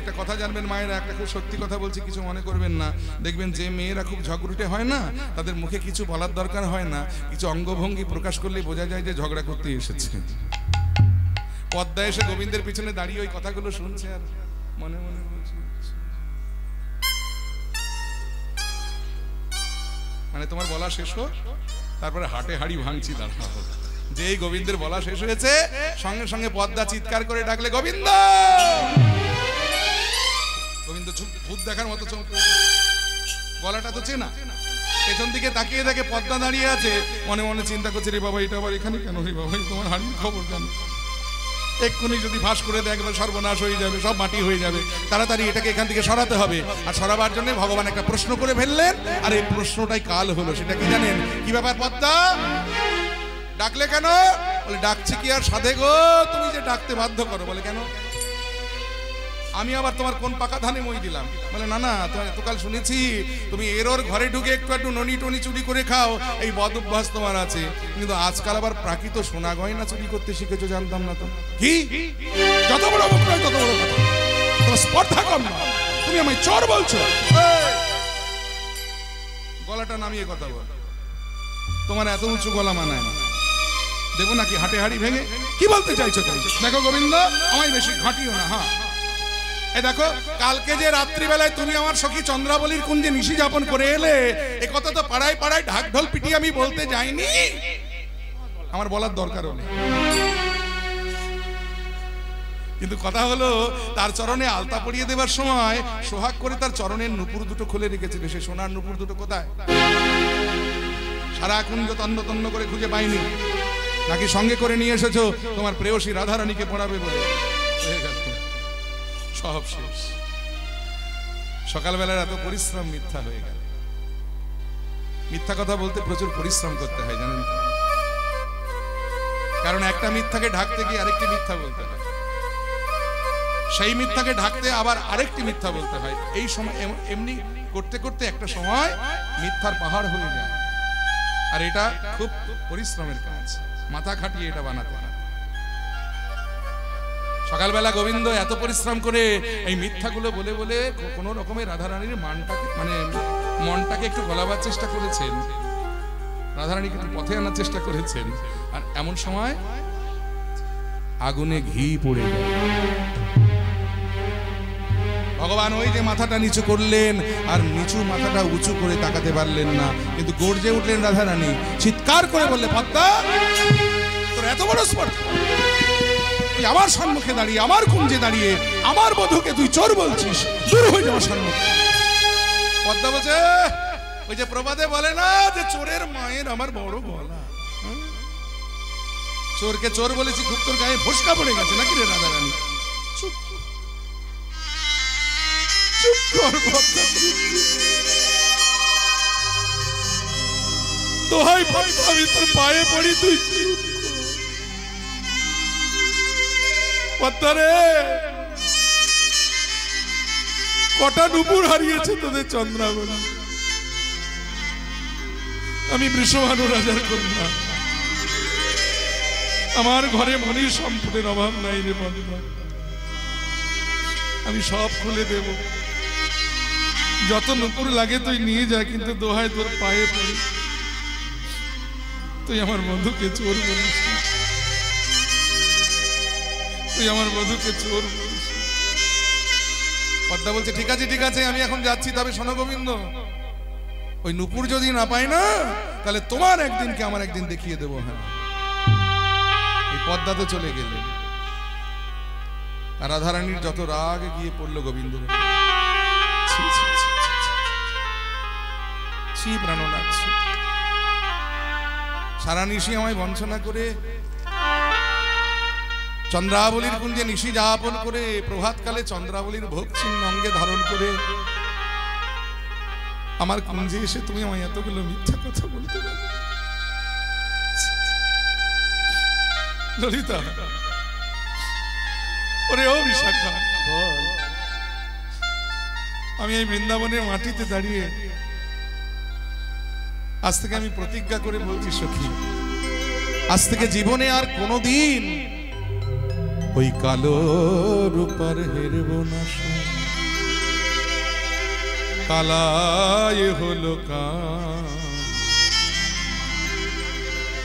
একটা কথা জানবেন মায়েরা, একটা খুব সত্যি কথা বলছি, কিছু মনে করবেন না। দেখবেন যে মেয়েরা খুব ঝগড়ুটে হয় না, তাদের মুখে কিছু বলার দরকার হয় না, কিছু অঙ্গভঙ্গি প্রকাশ করলে বোঝা যায় যে ঝগড়া করতে এসেছে। পদ্মা এসে গোবিন্দের পিছনে দাঁড়িয়ে ওই কথাগুলো শুনছে আর মনে মনে বলছে, মানে তোমার বলা শেষ হোক, তারপরে হাটে হাড়ি ভাঙছি দাঁড়াবো। যেই গোবিন্দের বলা শেষ হয়েছে, সঙ্গে সঙ্গে পদ্মা চিৎকার করে ডাকলে, গোবিন্দ! গোবিন্দ ভূত দেখার মতো চমকে, গলাটা তো চেনা। পেছন দিকে তাকিয়ে দেখে পদ্মা দাঁড়িয়ে আছে, মনে মনে চিন্তা করছে, রে বাবা এটা আবার এখানে কেন? রে বাবা তোমার হাড়ির খবর জানো, এক্ষুনি যদি ফাঁস করে দেখবে সর্বনাশ হয়ে যাবে, সব মাটি হয়ে যাবে, তাড়াতাড়ি এটাকে এখান থেকে সরাতে হবে। আর সরাবার জন্য ভগবান একটা প্রশ্ন করে ফেললেন, আর এই প্রশ্নটাই কাল হলো। সেটা কি জানেন? কি ব্যাপার পদ্মা, ডাকলে কেন? বলে ডাকছি কি আর সাধে গো, তুমি যে ডাকতে বাধ্য করো। বলে কেন? আমি আবার তোমার কোন পাকা ধানে মই দিলাম? বলে না না, তোমার এতকাল শুনেছি তুমি এরোর ঘরে ঢুকে একটু একটু ননি টনি চুরি করে খাও, এই বদ অভ্যাস তোমার আছে, কিন্তু আজকাল আবার প্রাকৃত সোনা গয়না চুরি করতে শিখেছো, জানতাম না তো। কি যত বড় মুখ নয় তত বড় কথা, তোমার স্পর্ধা কম না, তুমি আমায় চোর বলছো? গলাটা নামিয়ে কথা বল, তোমার এত উঁচু গলা মানায় না। দেবো নাকি হাটে হাড়ি ভেঙে? কি বলতে চাইছো তুমি? দেখো গোবিন্দ, আমায় বেশি ঘাঁটিও না। হ্যাঁ এই দেখো, কালকে যে রাত্রিবেলায় তুমি আমার সখী চন্দ্রাবলীর কুঞ্জে নিশি যাপন করে এলে, এ কথা তো পাড়ায় পাড়ায় ঢাক ঢোল পিটিয়ে আমি বলতে যাইনি, আমার বলার দরকারও নেই। কিন্তু কথা হলো, তার চরণে আলতা পরিয়ে দেবার সময় সোহাগ করে তার চরণের নুপুর দুটো খুলে রেখেছিল। সে সোনার নুপুর দুটো কোথায়? সারা কুঞ্জ তন্ন তন্ন করে খুঁজে পাইনি। নাকি সঙ্গে করে নিয়ে এসেছো তোমার প্রেয়সী রাধারানীকে পড়াবে বলে? সব শেষ। সকালবেলার এত পরিশ্রম মিথ্যা হয়ে গেল। মিথ্যা কথা বলতে প্রচুর পরিশ্রম করতে হয়, জানেন তো? কারণ একটা মিথ্যাকে ঢাকতে গিয়ে আরেকটি মিথ্যা বলতে হয়, সেই মিথ্যাকে ঢাকতে আবার আরেকটি মিথ্যা বলতে হয়। এই সময় এমনি করতে করতে একটা সময় মিথ্যার পাহাড় হয়ে যায়। আর এটা খুব পরিশ্রমের কাজ, মাথা খাটিয়ে এটা বানাতে হয়। সকালবেলা গোবিন্দ এত পরিশ্রম করে এই মিথ্যাগুলো বলে বলে কোন রকমের রাধারানীর মনটাকে একটু গলাবার চেষ্টা করেছেন, রাধারানীকে একটু পথে আনার চেষ্টা করেছেন। আর এমন সময় আগুনে ঘি পড়ে গেল। ভগবান ওই যে মাথাটা নিচু করলেন, আর নিচু মাথাটা উঁচু করে তাকাতে পারলেন না, কিন্তু গর্জে উঠলেন রাধারানী, চিৎকার করে বললে, পদ্মা তোর এত বড় স্পর্ধা, তুই আমার সম্মুখে দাঁড়িয়ে, আমার কুঞ্জে দাঁড়িয়ে আমার বধূকে তুই চোর বলছিস, দূর হয়ে যাওয়ার সম্মুখে। পদ্মা বলছে, ওই যে প্রবাদে বলে না যে চোরের মায়ের আমার বড় গলা, চোরকে চোর বলেছি, খুব তোর গায়ে ফসকা পড়ে গেছে নাকি রে রাধারানী? চুপ চুপ কর পদ্মা, দোহাই পদ্মা, আমি তোর পায়ে পড়ি, তুই পদ্মা রে, কটা নুপুর হারিয়েছে তোদের চন্দ্রাবলী। আমি বৃষভানু রাজার কন্যা, আমার ঘরে মনির সম্পদের অভাব নাই রে পদ্মা, আমি সব খুলে দেব, যত নুপুর লাগে তুই নিয়ে যা, কিন্তু দোহাই তোর পায়ে পড়ি, তুই আমার বন্ধুকে চোর বলিস, তুই আমার বধূকে চোর বলিস। পদ্মা বলছে, ঠিক আছে ঠিক আছে, আমি এখন যাচ্ছি, তবে শোনো গোবিন্দ, ওই নুপুর যদি না পাই না, তাহলে তোমার একদিনকে আমার একদিন দেখিয়ে দেবো। হ্যাঁ, এই পদ্মাতে চলে গেলে। আর রাধারানীর যত রাগ গিয়ে পড়লো গোবিন্দ, প্রাণনাথ, সারা নিশি আমায় বঞ্চনা করে, চন্দ্রাবলীর কুঞ্জে নিশি যাপন করে, প্রভাতকালে চন্দ্রাবলীর ভোগ চিহ্ন অঙ্গে ধারণ করে আমার কুঞ্জে এসে তুমি আমায় এতগুলো মিথ্যা কথা বলতে পারো? ললিতা, ওরে ও বিশাখা, আমি এই বৃন্দাবনের মাটিতে দাঁড়িয়ে আজ থেকে আমি প্রতিজ্ঞা করে বলছি সখী, আজ থেকে জীবনে আর কোনোদিন ওই কালো রূপার হেরব না। কালায় হলো কান।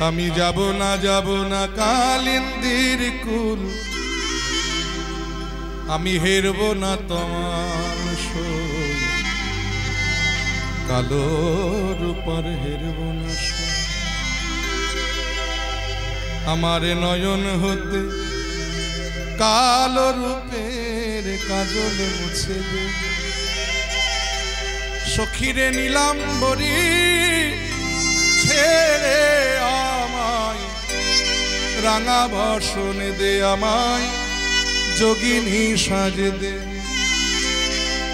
আমি যাব না কালিন্দির কুল, আমি হেরব না তোমার সই, কালোর উপর হেরব না সই। আমার নয়ন হতে কালো রূপের কাজল মুছে দে, সখীরে নীলাম্বরী ছেড়ে আমায়, রাঙা বসনে দে আমায়, যোগিনী সাজে দে।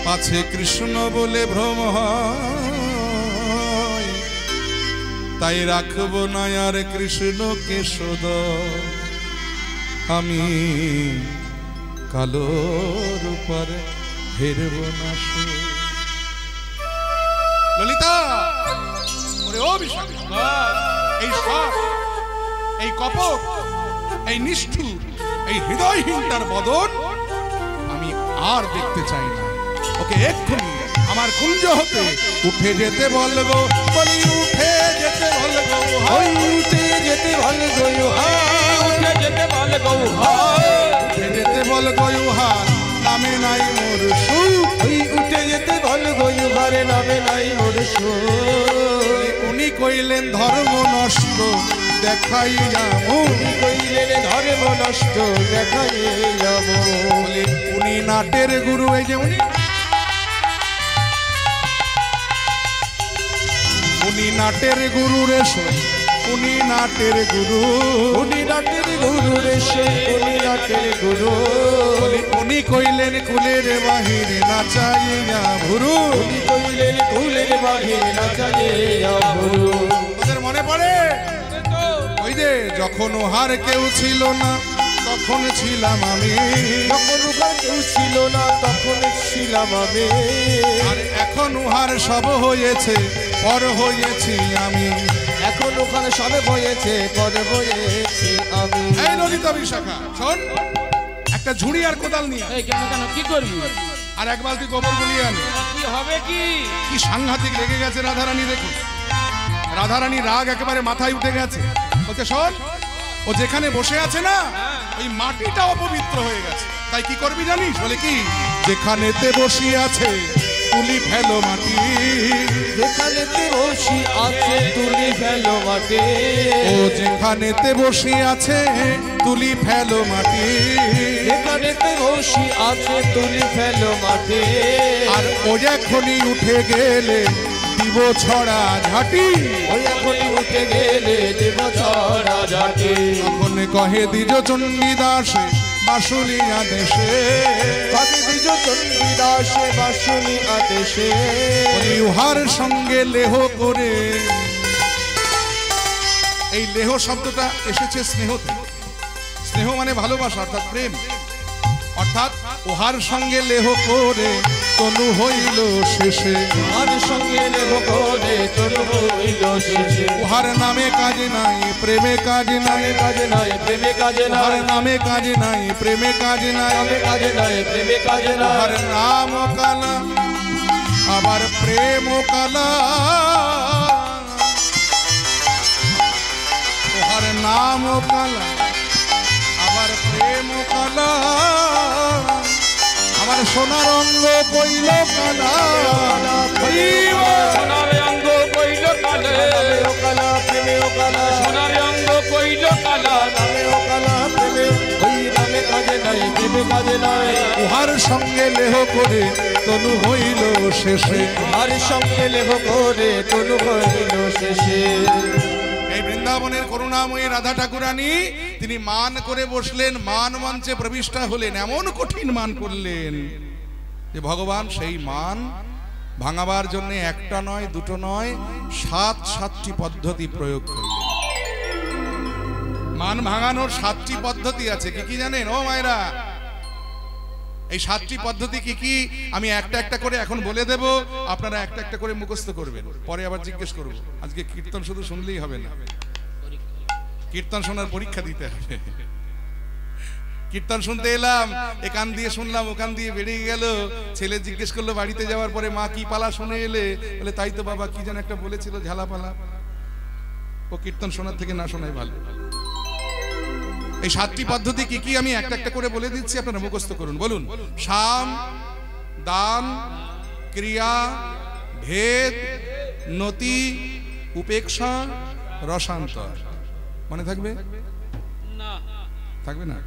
পাছে কৃষ্ণ বলে ভ্রম হয়, তাই রাখবো না আর কৃষ্ণকে সদয়, আমি কালোর উপরে হেরব না সই। ললিতা, ওরে ও বিশাখা, এই সাপ, এই কপট, এই নিষ্ঠুর, এই হৃদয়হীনটার বদন আমি আর দেখতে চাই না। ওকে এক্ষুনি আমার কুঞ্জ হতে উঠে যেতে বলবো, বলি উঠে যেতে বলবো, উঠে যেতে বলবো, উঠে যেতে বলবো, উঠে যেতে বলবো, উহার নামে নাই মোর সুখ, উঠে যেতে বলবো, উহার নামে নাই মোর সুখ। উনি কইলেন ধর্ম নষ্ট দেখাই যাব, উনি কইলেন ধর্ম নষ্ট দেখাই যাব। বলে উনি নাটের গুরু, এই যে উনি নাটের গুরু রে সই, উনি নাটের গুরু, উনি নাটের গুরু রে সই, উনি নাটের গুরু। উনি কইলেন কুলের বাহিরে নাচাইয়া ভুরু, উনি কইলেন কুলের বাহিরে নাচাইয়া ভুরু। ওদের মনে পড়ে ওই যে যখন উহার কেউ ছিল না তখন ছিলাম আমি, যখন উহার কেউ ছিল না তখন ছিলাম আমি, আর এখন উহার সব হয়েছে পর হয়েছি আমি, এখন ওখানে সবে হয়েছে পর হয়েছি আমি। এই ললিতা বিশাখা শোন, একটা ঝুড়ি আর কোদাল নিয়ে কেন কেন কি করবি? আর এক বালতি গোবর গুলিয়ে আনে। কি হবে কি? কি সাংঘাতিক রেগে গেছে রাধারানী, দেখুন রাধারানী রাগ একেবারে মাথায় উঠে গেছে। বলছে শোন, ও যেখানে বসে আছে না ওই মাটিটা অপবিত্র হয়ে গেছে, তাই কি করবি জানিস? বলে কি, যেখানেতে বসে আছে তুলি ফেলো মাটি, যেখানেতে বসি আছে তুলি ফেলো মাটি, ও যেখানেতে বসে আছে তুলি ফেলো মাটি, যেখানেতে বসি আছে তুলি ফেলো মাটি। আর ও এখনই উঠে গেলে দিব ছড়া ঝাঁটি, ওই এখনই উঠে গেলে দেব ছড়া ঝাঁটি। তখন কহে দ্বিজ চণ্ডীদাসে বাঁশুলি আদেশে, কবে দ্বিজ চণ্ডীদাসে বাঁশুলি আদেশে, উহার সঙ্গে লেহ করে। এই লেহ শব্দটা এসেছে স্নেহ থেকে। স্নেহ মানে ভালোবাসা অর্থাৎ প্রেম, অর্থাৎ উহার সঙ্গে লেহ করে তনু হইল শেষে, আর সঙ্গে নেব করে তনু হইল শেষে। উহার নামে কাজ নাই প্রেমে কাজ নাই, কাজে নাই প্রেমে কাজে উহার নাই, নামে কাজ নাই প্রেমে কাজ নাই, নামে কাজে নাই প্রেমে কাজে উহার নাই। নাম কালা আবার প্রেম কালা, উহার নাম কালা আবার প্রেম কালা, আমার সোনার অঙ্গ কইল কালা, সোনার অঙ্গ কইল কালে, নামেও কালা প্রেমেও কালা, সোনার অঙ্গ কইল কালা, নামেও কালা প্রেমে, ওই নামে কাজে নাই প্রেমে কাজে নাই। উহার সঙ্গে লেহ করে তনু হইল শেষে। আর সঙ্গে লেহ করে তনু হইল শেষে। এই বৃন্দাবনের করুণাময়ী রাধা ঠাকুরানী তিনি মান করে বসলেন, মান মঞ্চে প্রবিষ্টা হলেন, এমন কঠিন মান করলেন যে ভগবান সেই মান ভাঙাবার জন্য একটা নয় দুটো নয় 7টি পদ্ধতি প্রয়োগ করলেন। মান ভাঙানোর 7টি পদ্ধতি আছে, কি কি জানেন ও মায়েরা? এই 7টি পদ্ধতি কি কি আমি একটা একটা করে এখন বলে দেব, আপনারা একটা একটা করে মুখস্থ করবেন, পরে আবার জিজ্ঞেস করব। আজকে কীর্তন শুধু শুনলেই হবে না, কীর্তন শোনার পরীক্ষা দিতে হবে। কীর্তন শুনতে এলাম, এ কান দিয়ে শুনলাম, ও কান দিয়ে বেরিয়ে গেল। ছেলে জিজ্ঞেস করলো বাড়িতে যাওয়ার পরে, মা কি পালা শুনে এলে? বলে তাই তো বাবা, কি যেন একটা বলেছিল, ঝালা পালা। ও কীর্তন শোনার থেকে না শোনাই ভালো। এই 7টি পদ্ধতি কি কি আমি একটা একটা করে বলে দিচ্ছি, আপনারা মুখস্থ করুন। বলুন, সাম, দান, ক্রিয়া, ভেদ, নতি, উপেক্ষা, রসান্তর। মনে থাকবে? না থাকবে না?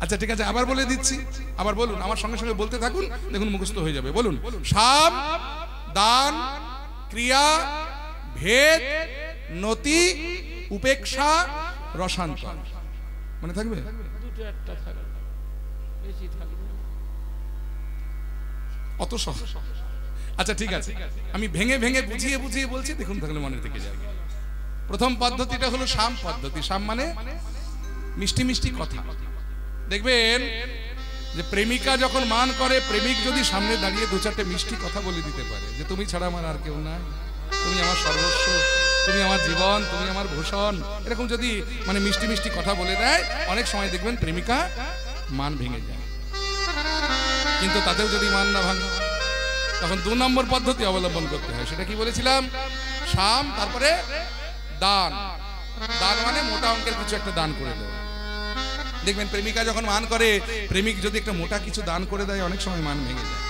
আচ্ছা ঠিক আছে, আবার বলে দিচ্ছি, আবার বলুন, আমার সঙ্গে সঙ্গে বলতে থাকুন, দেখুন মুখস্থ হয়ে যাবে। বলুন, সাম, দান, ক্রিয়া, ভেদ, নতি, উপেক্ষা, রসান্তর। মনে থাকবে? দুটো একটা থাকবে, বেশি থাকবে না। অত সহজ? আচ্ছা ঠিক আছে, আমি ভেঙে ভেঙে বুঝিয়ে বুঝিয়ে বলছি, দেখুন তাহলে মনে থেকে যাবে। প্রথম পদ্ধতিটা হলো সাম পদ্ধতি। সাম মানে মিষ্টি মিষ্টি কথা। দেখবেন যে প্রেমিকা যখন মান করে, প্রেমিক যদি সামনে দাঁড়িয়ে 2-4টে মিষ্টি কথা বলে দিতে পারে, যে তুমি ছাড়া আমার আর কেউ নাই, তুমি আমার সর্বস্ব, তুমি আমার জীবন, তুমি আমার ভূষণ, এরকম যদি মানে মিষ্টি মিষ্টি কথা বলে দেয়, অনেক সময় দেখবেন প্রেমিকা মান ভেঙে যায়। কিন্তু তাতেও যদি মান না ভাঙে, তখন 2 নম্বর পদ্ধতি অবলম্বন করতে হয়। সেটা কি বলেছিলাম? সাম, তারপরে দান। দান মানে মোটা অঙ্কের কিছু একটা দান করে দেওয়া। দেখবেন প্রেমিকা যখন মান করে, প্রেমিক যদি একটা মোটা কিছু দান করে দেয়, অনেক সময় মান ভেঙে যায়।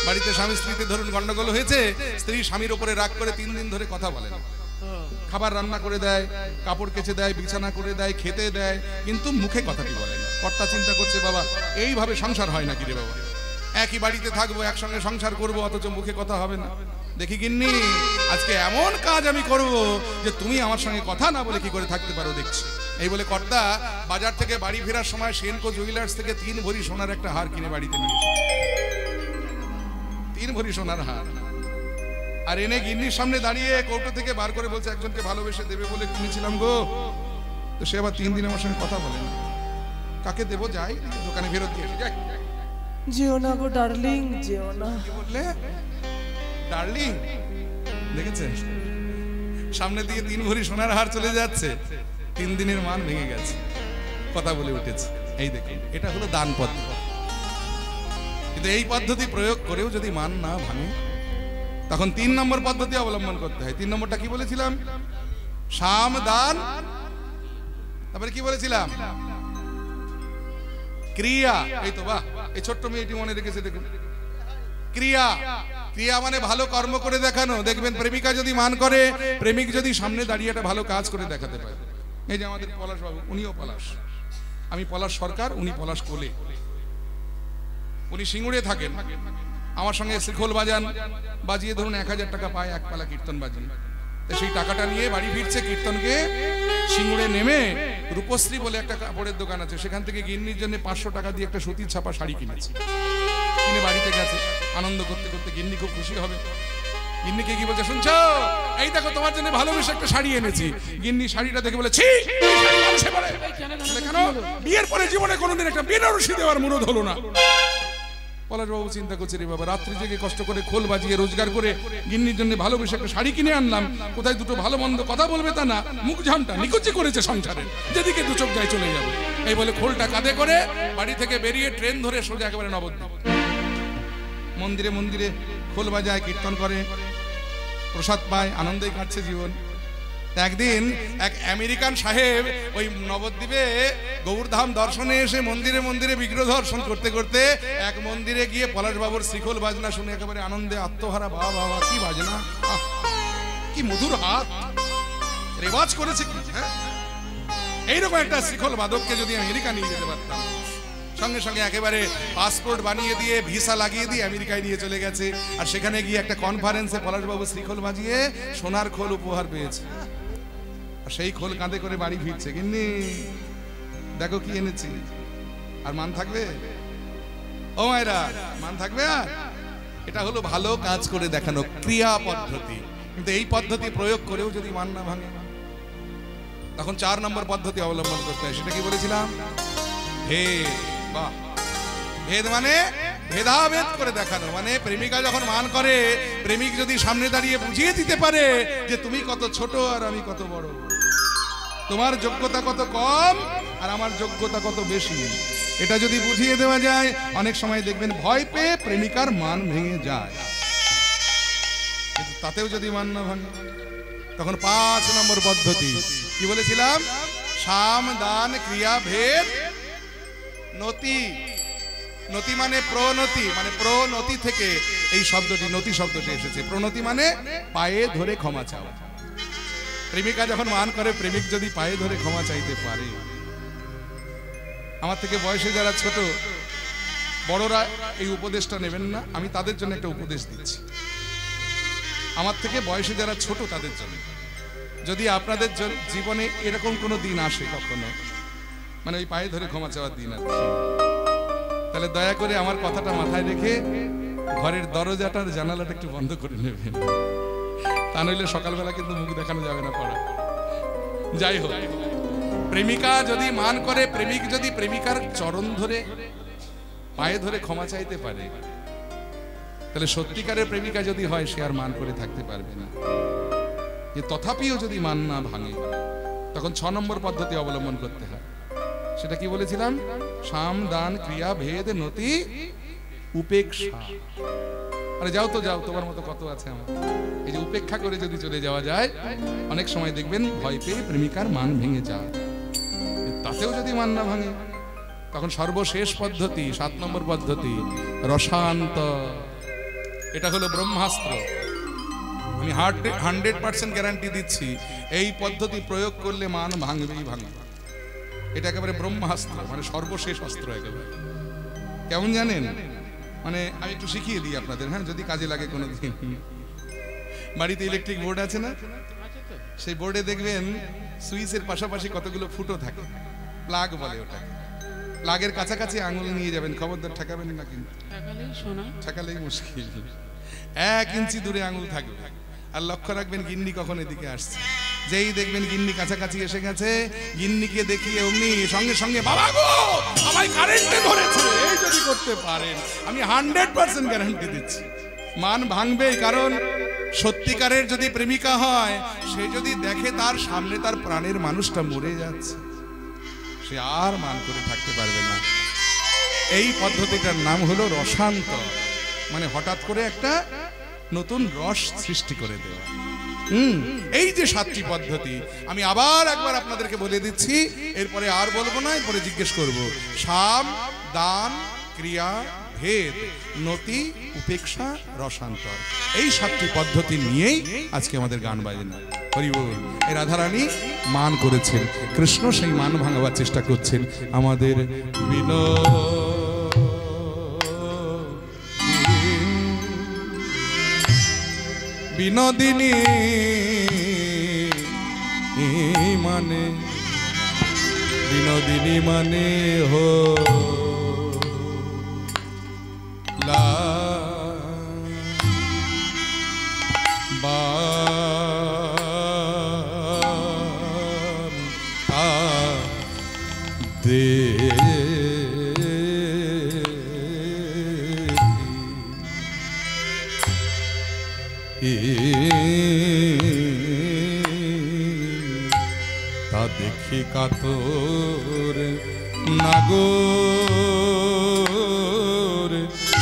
বাড়িতে স্বামী স্ত্রীতে ধরুন গন্ডগোল হয়েছে, স্ত্রী স্বামীর উপরে রাগ করে 3 দিন ধরে কথা বলে না, খাবার রান্না করে দেয়, কাপড় কেচে দেয়, বিছানা করে দেয়, খেতে দেয়, কিন্তু মুখে কথাটি বলে না। কর্তা চিন্তা করছে, বাবা এইভাবে সংসার হয় নাকি রে বাবা, একই বাড়িতে থাকবো, একসঙ্গে সংসার করবো, অথচ মুখে কথা হবে না। দেখি গিন্নি, আজকে এমন কাজ আমি করব যে তুমি আমার সঙ্গে কথা না বলে কি করে থাকতে পারো দেখছি। এই বলে কর্তা বাজার থেকে বাড়ি ফেরার সময় সেনকো জুয়েলার্স থেকে 3 ভরি সোনার একটা হার কিনে বাড়িতে নিয়ে এসেছে। 3 ভরি সোনার হার। আর এনে গিন্নির সামনে দাঁড়িয়ে কৌটো থেকে বার করে বলছে, একজনকে ভালোবেসে দেবে বলে কিনেছিলাম গো। তো সে আবার 3 দিন আমার সঙ্গে কথা বলে না। কাকে দেবো? যাই দোকানে ফেরত দিয়ে যাই। যেও না গো ডার্লিং, যেও না। কি বললে? ডার্লিং? দেখেছে, সামনে দিয়ে 3 ভরি সোনার হার চলে যাচ্ছে, 3 দিনের মান ভেঙে গেছে, কথা বলে উঠেছে। এই দেখুন, এটা হলো দান পদ্ধতি। কিন্তু এই পদ্ধতি প্রয়োগ করেও যদি মান না ভাঙে, তখন 3 নম্বর পদ্ধতি অবলম্বন করতে হয়। 3 নম্বরটা কি বলেছিলাম? সাম, দান, তারপরে কি বলেছিলাম? ক্রিয়া। এই তো বাহ, এই ছোট্ট মেয়েটি মনে রেখেছে। দেখুন, ক্রিয়া। ক্রিয়া মানে ভালো কর্ম করে দেখানো। দেখবেন প্রেমিকা যদি মান করে, প্রেমিক যদি সামনে দাঁড়িয়ে একটা ভালো কাজ করে দেখাতে পারে। এই যে আমাদের পলাশ বাবু, উনিও পলাশ, আমি পলাশ সরকার, উনি পলাশ কোলে। উনি সিঙ্গুরে থাকেন, আমার সঙ্গে শিখল বাজান, বাজিয়ে ধরুন 1000 টাকা পায় এক পালা কীর্তন বাজিয়ে। সেই টাকাটা নিয়ে বাড়ি ফিরছে, কীর্তনকে সিঙ্গুরে নেমে রূপশ্রী বলে একটা কাপড়ের দোকান আছে, সেখান থেকে গিন্নির জন্য 500 টাকা দিয়ে একটা সুতির ছাপা শাড়ি কিনেছে। কিনে বাড়িতে গেছে, আনন্দ করতে করতে গিন্নি খুব খুশি হবে। গিন্নিকে কি বলছে, শুনছো, এই দেখো তোমার জন্য ভালোবেসে একটা শাড়ি এনেছি। গিন্নি শাড়িটা দেখে বলে, ছি, কেন? বিয়ের পরে জীবনে কোনোদিন একটা বেনারসি দেওয়ার মুরদ হলো না। পলাশবাবু চিন্তা করছে, রে বাবা, রাত্রি জেগে কষ্ট করে খোল বাজিয়ে রোজগার করে গিন্নির জন্য ভালোবেসে একটা শাড়ি কিনে আনলাম, কোথায় দুটো ভালো মন্দ কথা বলবে তা না, মুখ ঝামটা নিকুচি করেছে সংসারে, যেদিকে 2 চোখ যায় চলে যাবে। এই বলে খোলটা কাঁধে করে বাড়ি থেকে বেরিয়ে ট্রেন ধরে সোজা একেবারে নবদ্বীপ। মন্দিরে মন্দিরে খোল বাজায়, কীর্তন করে, প্রসাদ পায়, আনন্দেই কাটছে জীবন। একদিন এক আমেরিকান সাহেব ওই নবদ্বীপে গৌরধাম দর্শনে এসে মন্দিরে মন্দিরে বিগ্রহ দর্শন করতে করতে এক মন্দিরে গিয়ে পলাশবাবুর শিখল বাজনা শুনে একেবারে আনন্দে আত্মহারা। বাবা বাবা, কি বাজনা, কি মধুর হাত, রেওয়াজ করেছে কি। হ্যাঁ, এইরকম একটা শিখল বাদককে যদি আমেরিকা নিয়ে যেতে পারতাম, সঙ্গে সঙ্গে একেবারে পাসপোর্ট বানিয়ে দিয়ে ভিসা লাগিয়ে দিয়ে আমেরিকায় নিয়ে চলে গেছে। আর সেখানে গিয়ে একটা কনফারেন্সে পলাশবাবু শিখল বাজিয়ে সোনার খোল উপহার পেয়েছে। আর সেই খোল কাঁধে করে বাড়ি ফিরছে, গিন্নি দেখো কি এনেছি। আর মান থাকবে? ও মায়েরা, মান থাকবে? আর এটা হলো ভালো কাজ করে দেখানো, ক্রিয়া পদ্ধতি। কিন্তু এই পদ্ধতি প্রয়োগ করেও যদি মান না ভাঙে, তখন 4 নম্বর পদ্ধতি অবলম্বন করতে হয়। সেটা কি বলেছিলাম? ভেদ। বাহ, ভেদ মানে ভেদাভেদ করে দেখানো। মানে প্রেমিকা যখন মান করে, প্রেমিক যদি সামনে দাঁড়িয়ে বুঝিয়ে দিতে পারে যে তুমি কত ছোট আর আমি কত বড়, তোমার যোগ্যতা কত কম আর আমার যোগ্যতা কত বেশি, এটা যদি বুঝিয়ে দেওয়া যায়, অনেক সময় দেখবেন ভয় পেয়ে প্রেমিকার মান ভেঙে যায়। কিন্তু তাতেও যদি মান না ভাঙে, তখন 5 নম্বর পদ্ধতি কি বলেছিলাম, সাম দান ক্রিয়া ভেদ নতি। নতি মানে প্রণতি, মানে প্রণতি থেকে এই শব্দটি, নতি শব্দটি এসেছে। প্রণতি মানে পায়ে ধরে ক্ষমা চাওয়া। প্রেমিকা যখন মান করে, প্রেমিক যদি পায়ে ধরে ক্ষমা চাইতে পারে, আমার থেকে বয়সে যারা ছোট বড়রা এই উপদেশটা নেবেন না, আমি তাদের জন্য একটা উপদেশ দিচ্ছি। আমার থেকে বয়সে যারা ছোট তাদের জন্য, যদি আপনাদের জীবনে এরকম কোনো দিন আসে কখনো, মানে ওই পায়ে ধরে ক্ষমা চাওয়ার দিন আর কি, তাহলে দয়া করে আমার কথাটা মাথায় রেখে ঘরের দরজাটার জানালাটা একটু বন্ধ করে নেবেন, তা নইলে সকালবেলা কিন্তু মুখ দেখানো যাবে না পাড়া। যাই হোক, প্রেমিকা যদি মান করে, প্রেমিক যদি প্রেমিকার চরণ ধরে পায়ে ধরে ক্ষমা চাইতে পারে, তাহলে সত্যিকারের প্রেমিকা যদি হয়, সে আর মান করে থাকতে পারবে না। যে তথাপিও যদি মান না ভাঙে, তখন 6 নম্বর পদ্ধতি অবলম্বন করতে হয়। সেটা কি বলেছিলাম, সাম দান ক্রিয়া ভেদ নতি উপেক্ষা। আরে যাও তো যাও, তোমার মতো কত আছে আমার। এই যে উপেক্ষা করে যদি চলে যাওয়া যায়, অনেক সময় দেখবেন ভয় পেয়ে প্রেমিকার মান ভেঙে যায়। তাতেও যদি মান না ভাঙে, তখন সর্বশেষ পদ্ধতি 7 নম্বর পদ্ধতি রসান্ত। এটা হলো ব্রহ্মাস্ত্র। আমি 100% গ্যারান্টি দিচ্ছি, এই পদ্ধতি প্রয়োগ করলে মান ভাঙবেই ভাঙবে। এটা একেবারে ব্রহ্মাস্ত্র, মানে সর্বশেষ অস্ত্র একেবারে। কেমন জানেন, মানে আমি একটু শিখিয়ে দিই আপনাদের, হ্যাঁ, যদি কাজে লাগে কোনো দিন। বাড়িতে ইলেকট্রিক বোর্ড আছে না, সেই বোর্ডে দেখবেন সুইচের পাশাপাশি কতগুলো ফুটো থাকে, প্লাগ বলে ওটাকে। প্লাগের কাছাকাছি আঙুল নিয়ে যাবেন, খবরদার ঠেকাবেন না, কিন্তু ঠেকালেই মুশকিল। 1 ইঞ্চি দূরে আঙুল থাকবে, আর লক্ষ্য রাখবেন গিন্নি কখন এদিকে আসছে। যেই দেখবেন গিন্নি কাছাকাছি এসে গেছে, গিন্নিকে দেখিয়ে অমনি সঙ্গে সঙ্গে বাবা গো আমায় কারেন্টে ধরেছে, এই যদি করতে পারেন, আমি 100% গ্যারান্টি দিচ্ছি মান ভাঙবেই। কারণ সত্যিকারের যদি প্রেমিকা হয়, সে যদি দেখে তার সামনে তার প্রাণের মানুষটা মরে যাচ্ছে, সে আর মান করে থাকতে পারবে না। এই পদ্ধতিটার নাম হলো রসান্ত, মানে হঠাৎ করে একটা নতুন রস সৃষ্টি করে দেওয়া। এই যে 7টি পদ্ধতি আমি আবার একবার আপনাদেরকে বলে দিচ্ছি, এরপরে আর বলবো না, এরপরে জিজ্ঞেস করব। সাম দান ক্রিয়া ভেদ নতি উপেক্ষা রসান্তর, এই 7টি পদ্ধতি নিয়েই আজকে আমাদের গান বাজনা। হরি বল। এই রাধারানী মান করেছেন, কৃষ্ণ সেই মান ভাঙাবার চেষ্টা করছেন। আমাদের বিনোদিনী মানে, বিনোদিনী মানে হো লা বা দে তা দেখি কাতর নাগর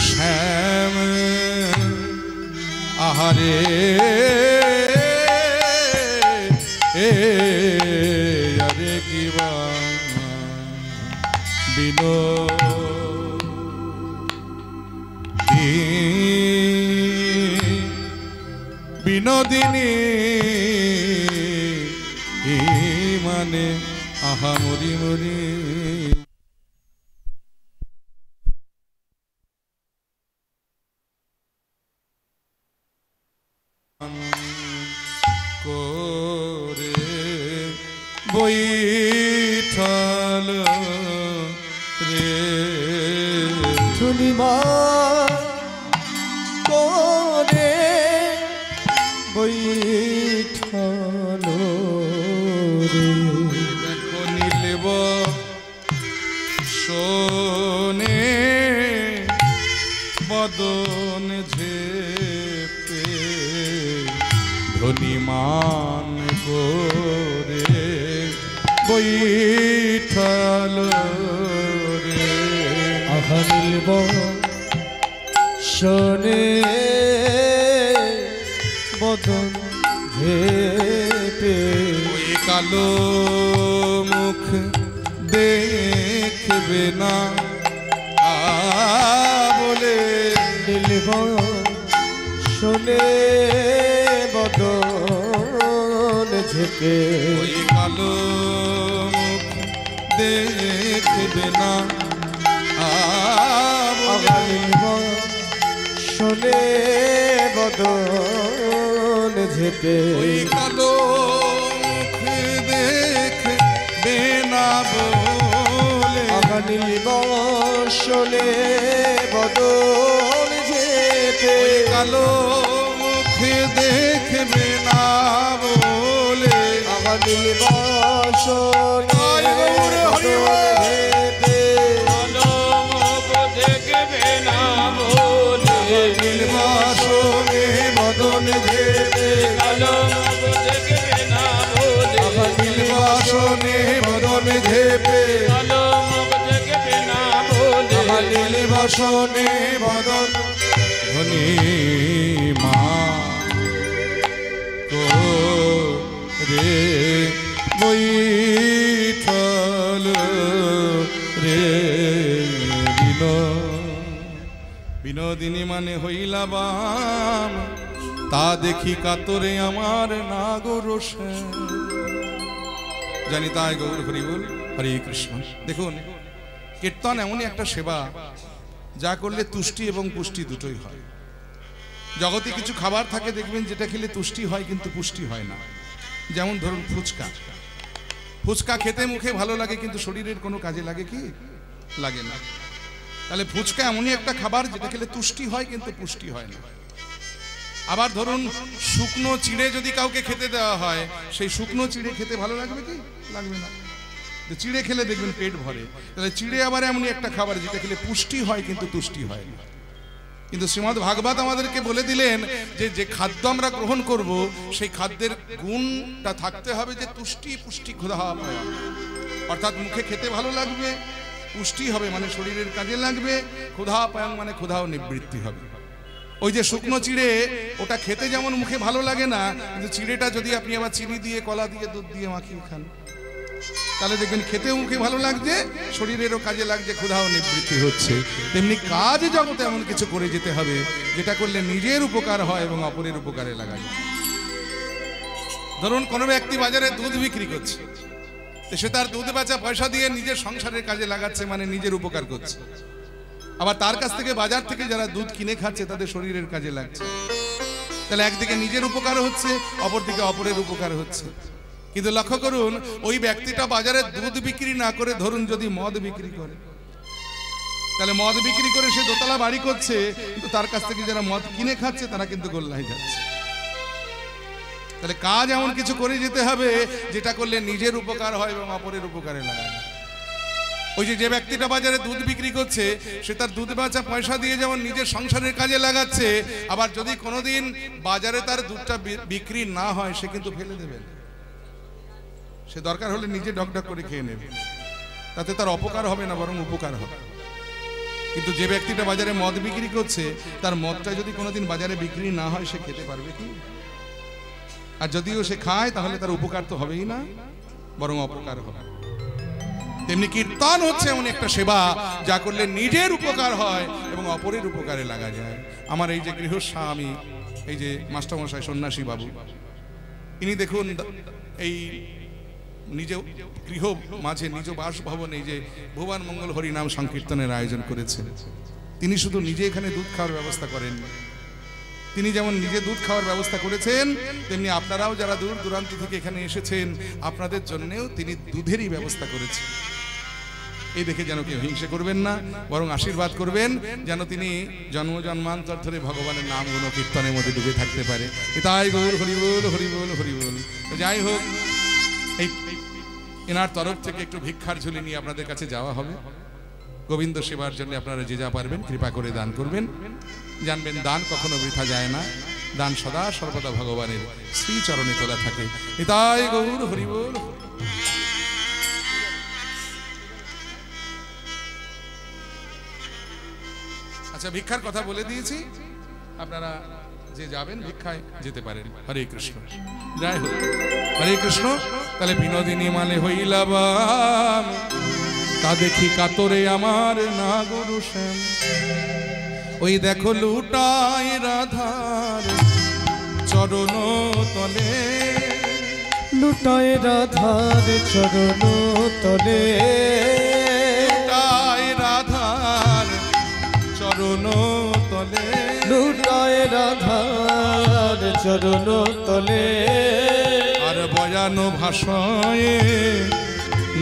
শ্যাম আহারে আরে কিবা বিনোদিনী মানে আহা মরি মরি করে বৈঠাল রে ধুলিমা করে বৈঠাল রে দেখো নীলব শোনে বদন ঝেপে ধনিমান করে বৈঠাল রে আহানিব শোনে বদন ভেপে ওই কালো মুখ দেখবে না বলে নীলব শোনে বদন ঝেপে ওই কালো মুখ দেখবে না আহানিব শোনে বদন ঝেপে ওই কালো মুখ দেখবে না বলে আহানিব শোনে বদন ঝেপে ওই কালো মুখ দেখবে না বলে আহানিব শোনে জয় গৌর হরি বল। নীলবাসনে বদন ঝেপে নীলবাসনে বদন ঝেপে নীলবাসনে বদন ধনী মা কো রে বৈঠাল রে বিনোদিনী মানে হইলা বাম তা দেখি কাতরে আমার নাগরস জানি তাই গৌর হরি বল হরে কৃষ্ণ। দেখুন কীর্তন এমনই একটা সেবা যা করলে তুষ্টি এবং পুষ্টি দুটোই হয়। জগতে কিছু খাবার থাকে দেখবেন যেটা খেলে তুষ্টি হয় কিন্তু পুষ্টি হয় না। যেমন ধরুন ফুচকা, ফুচকা খেতে মুখে ভালো লাগে কিন্তু শরীরের কোনো কাজে লাগে কি? লাগে না। তাহলে ফুচকা এমনই একটা খাবার যেটা খেলে তুষ্টি হয় কিন্তু পুষ্টি হয় না। আবার ধরুন শুকনো চিড়ে যদি কাউকে খেতে দেওয়া হয়, সেই শুকনো চিড়ে খেতে ভালো লাগবে কি? লাগবে না। চিড়ে খেলে দেখবেন পেট ভরে। তাহলে চিড়ে আবার এমনই একটা খাবার যেটা খেলে পুষ্টি হয় কিন্তু তুষ্টি হয় না। কিন্তু শ্রীমদ্ ভাগবত আমাদেরকে বলে দিলেন যে যে খাদ্য আমরা গ্রহণ করব সেই খাদ্যের গুণটা থাকতে হবে যে তুষ্টি পুষ্টি ক্ষুধা পায়, অর্থাৎ মুখে খেতে ভালো লাগবে, পুষ্টি হবে মানে শরীরের কাজে লাগবে, ক্ষুধা পায়ং মানে ক্ষুধাও নিবৃত্তি হবে। ওই যে শুকনো চিড়ে ওটা খেতে যেমন মুখে ভালো লাগে না, কিন্তু চিড়েটা যদি আপনি আবার চিনি দিয়ে কলা দিয়ে দুধ দিয়ে মাখিয়ে খান তাহলে দেখবেন খেতে মুখে ভালো লাগছে, শরীরেরও কাজে লাগছে, ক্ষুধাও নিবৃত্তি হচ্ছে। তেমনি কাজ জগতে এমন কিছু করে যেতে হবে যেটা করলে নিজের উপকার হয় এবং অপরের উপকারে লাগা যায়। ধরুন কোনো ব্যক্তি বাজারে দুধ বিক্রি করছে, সে তার দুধ বেচা পয়সা দিয়ে নিজের সংসারের কাজে লাগাচ্ছে মানে নিজের উপকার করছে। আবার তার কাছ থেকে বাজার থেকে যারা দুধ কিনে খাচ্ছে তাদের শরীরের কাজে লাগছে। তাহলে একদিকে নিজের উপকার হচ্ছে, অপরদিকে অপরের উপকার হচ্ছে। কিন্তু লক্ষ্য করুন ওই ব্যক্তিটা বাজারে দুধ বিক্রি না করে ধরুন যদি মদ বিক্রি করে, তাহলে মদ বিক্রি করে সে দোতলা বাড়ি করছে, কিন্তু তার কাছ থেকে যারা মদ কিনে খাচ্ছে তারা কিন্তু গোল্লায় যাচ্ছে। তাহলে কাজ এমন কিছু করে যেতে হবে যেটা করলে নিজের উপকার হয় এবং অপরের উপকারে লাগায়। ওই যে ব্যক্তিটা বাজারে দুধ বিক্রি করছে সে তার দুধ বেচা পয়সা দিয়ে যেমন নিজের সংসারের কাজে লাগাচ্ছে, আবার যদি কোনোদিন বাজারে তার দুধটা বিক্রি না হয় সে কিন্তু ফেলে দেবে, সে দরকার হলে নিজে ডকডক করে খেয়ে নেবে, তাতে তার অপকার হবে না বরং উপকার হবে। কিন্তু যে ব্যক্তিটা বাজারে মদ বিক্রি করছে তার মদটা যদি কোনোদিন বাজারে বিক্রি না হয় সে খেতে পারবে কি? আর যদিও সে খায় তাহলে তার উপকার তো হবেই না বরং অপকার হবে। তেমনি কীর্তন হচ্ছে এমন একটা সেবা যা করলে নিজের উপকার হয় এবং অপরের উপকারে লাগা যায়। আমার এই যে গৃহস্বামী, এই যে মাস্টারমশাই সন্ন্যাসী বাবু, ইনি দেখুন এই নিজ গৃহ মাঝে নিজ বাসভবনে এই যে ভুবন মঙ্গল হরি নাম সংকীর্তনের আয়োজন করেছেন। তিনি শুধু নিজে এখানে দুধ খাওয়ার ব্যবস্থা করেননি, তিনি যেমন নিজে দুধ খাওয়ার ব্যবস্থা করেছেন তেমনি আপনারাও যারা দূর দূরান্ত থেকে এখানে এসেছেন আপনাদের জন্যেও তিনি দুধেরই ব্যবস্থা করেছেন। এই দেখে যেন কেউ হিংসে করবেন না, বরং আশীর্বাদ করবেন যেন তিনি জন্ম জন্মান্তর ধরে ভগবানের নাম গুণ কীর্তনের মধ্যে ডুবে থাকতে পারে। তাই গৌর হরি বল হরি বল হরি বল। যাই হোক, এই এনার তরফ থেকে একটু ভিক্ষার ঝুলি নিয়ে আপনাদের কাছে যাওয়া হবে। গোবিন্দ সেবার জন্য আপনারা যে যা পারবেন কৃপা করে দান করবেন। জানবেন দান কখনো বৃথা যায় না, দান সদা সর্বদা ভগবানের শ্রীচরণে তোলা থাকে। তাই গৌর হরি বল। আচ্ছা, ভিক্ষার কথা বলে দিয়েছি, আপনারা যে যাবেন ভিক্ষায় যেতে পারেন। হরে কৃষ্ণ, জয় হোক। হরে কৃষ্ণ। তাহলে বিনোদিনী মানে হইলাবাম, তা দেখি কাতরে আমার না গরু শ্যাম। ওই দেখো লুটাই রাধার চরণ তলে, লুটায় রাধার চরণ তলে, লুটাই রাধার চরণ তলে, লুটায় রাধার চরণ তলে। আর বয়ানো ভাষায়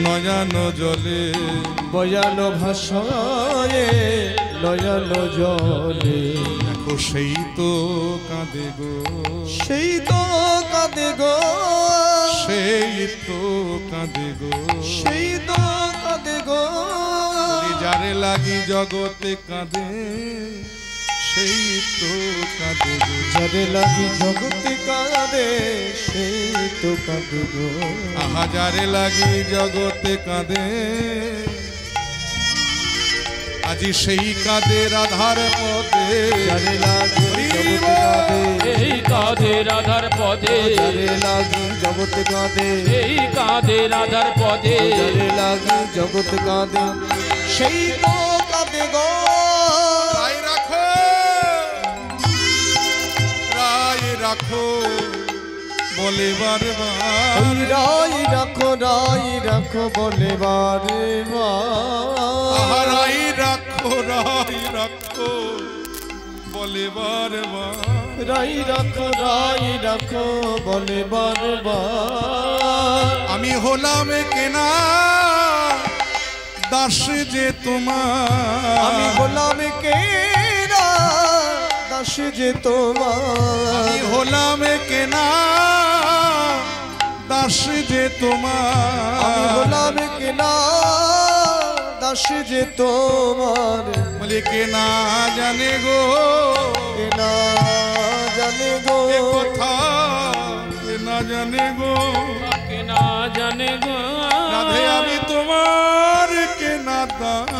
নয়ান জলে, বয়ানো ভাষায় নয়ন জলে। দেখো সেই তো কাঁদে গো, সেই তো কাঁদে গো, সেই তো কাঁদে গো, সেই তো কাঁদে গো। যারে লাগি জগতে কাঁদে, সেই তো কাঁদে গো। যারে লাগি জগতে কাঁদে, সেই তো কাঁদে গো। আহা যারে লাগি জগতে কাঁদে, আজি সেই কাঁদে রাধার পদে। যারে লাগি জগতে কাঁদে, এই কাঁদে রাধার পদে, যারে লাগি জগতে কাঁদে, এই কাঁদে রাধার পদে। যারে লাগি জগতে কাঁদে, সেই তো কাঁদে গো। রায় রাখো, রায় রাখো বলে বারে বার, রাই রাখো, রাই রাখো বলে বারে আহা বার। রায় রাখো, রায় রাখো বলে বারে বার। রাই রাখো, রাই রাখো বলে বারে বার। আমি হলাম কেনা দাস যে তোমার, আমি হলাম কেনা দাস যে তোমার। আমি হলাম কেনা দাস যে তোমার। আমি হলাম কেনা দাস যে তোমার। বলে কেনা জানে গো, কেনা জানে গো, এ কথা কেনা জানে গো। কে না জানে গো, রাধে আমি তোমার কেনা দাস,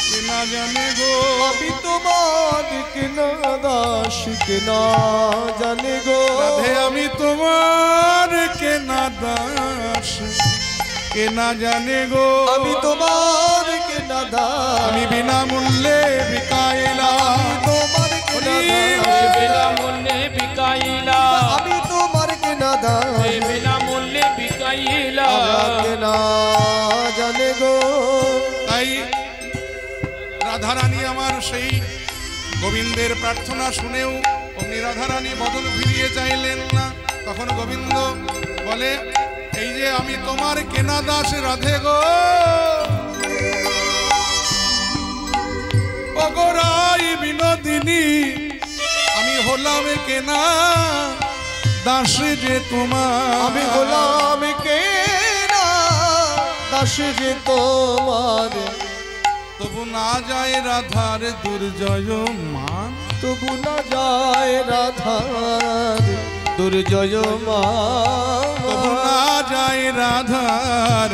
কেনা জানে গো। আমি তোমার কেনা দাস, কেনা জানে গো। রাধে আমি তোমার কেনা দাস, কেনা জানে গো। আমি তোমার কেনা দাস, আমি বিনামূল্যে বিকাইলাম, তোমার কেনা দাস। বিনামূল্যে বিকাইলা, আমি তোমার কেনা দাস, বিনামূল্যে বিকাইলা। কেনা জানে গো। তাই রাধারানী আমার সেই গোবিন্দের প্রার্থনা শুনেও অমনি রাধারানী বদন ফিরিয়ে চাইলেন না। তখন গোবিন্দ বলে, এই যে আমি তোমার কেনা দাস রাধে গো, অগরাই বিনোদিনী আমি হলাম কেনা দাস যে তোমার। আমি হলাম কেনা দাস যে তোমার। তবু না যায় রাধার দুর্জয় মান, তবু না যায় রাধার দুর্জয় মান। তবু না যায় রাধার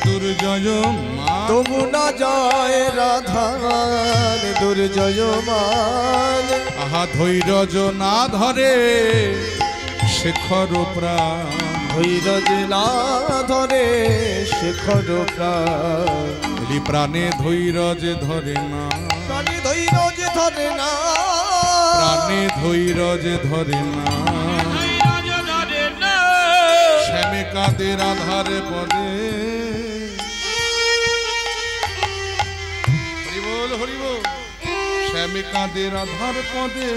দুর্জয় মান। তবু না যায় রাধার দুর্জয় মান। আহা ধৈর্য না ধরে শেখর প্রাণ, ধৈর্য না ধরে শেখর প্রাণ। বলি প্রাণে ধৈর্য ধরে না, প্রাণী ধৈর্য ধরে না, প্রাণে ধৈর্য ধরে না। শ্যামে কাঁদে রাধার পদে। হরি বল, হরি বল। শ্যামে কাঁদে রাধার পদে।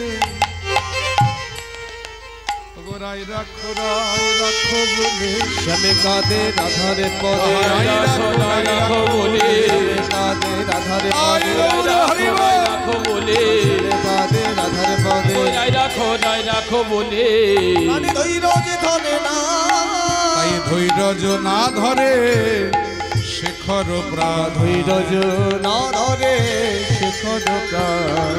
ওগো রায় রাখো, রায় রাখো বলে, শ্যামে কাঁদে রাধার পদে। রায় রাখো, রায় রাখো বলে, কাঁদে রাধার আয় পদে। বল, হরি বল। রাখো বলে, কাঁদে রাধার পদে। রাখো রাখো বলে। প্রাণী ধৈর্য ধরে না, তাই ধৈর্য না ধরে শেখর প্রাণ। ধৈর্য না ধরে শেখর প্রাণ।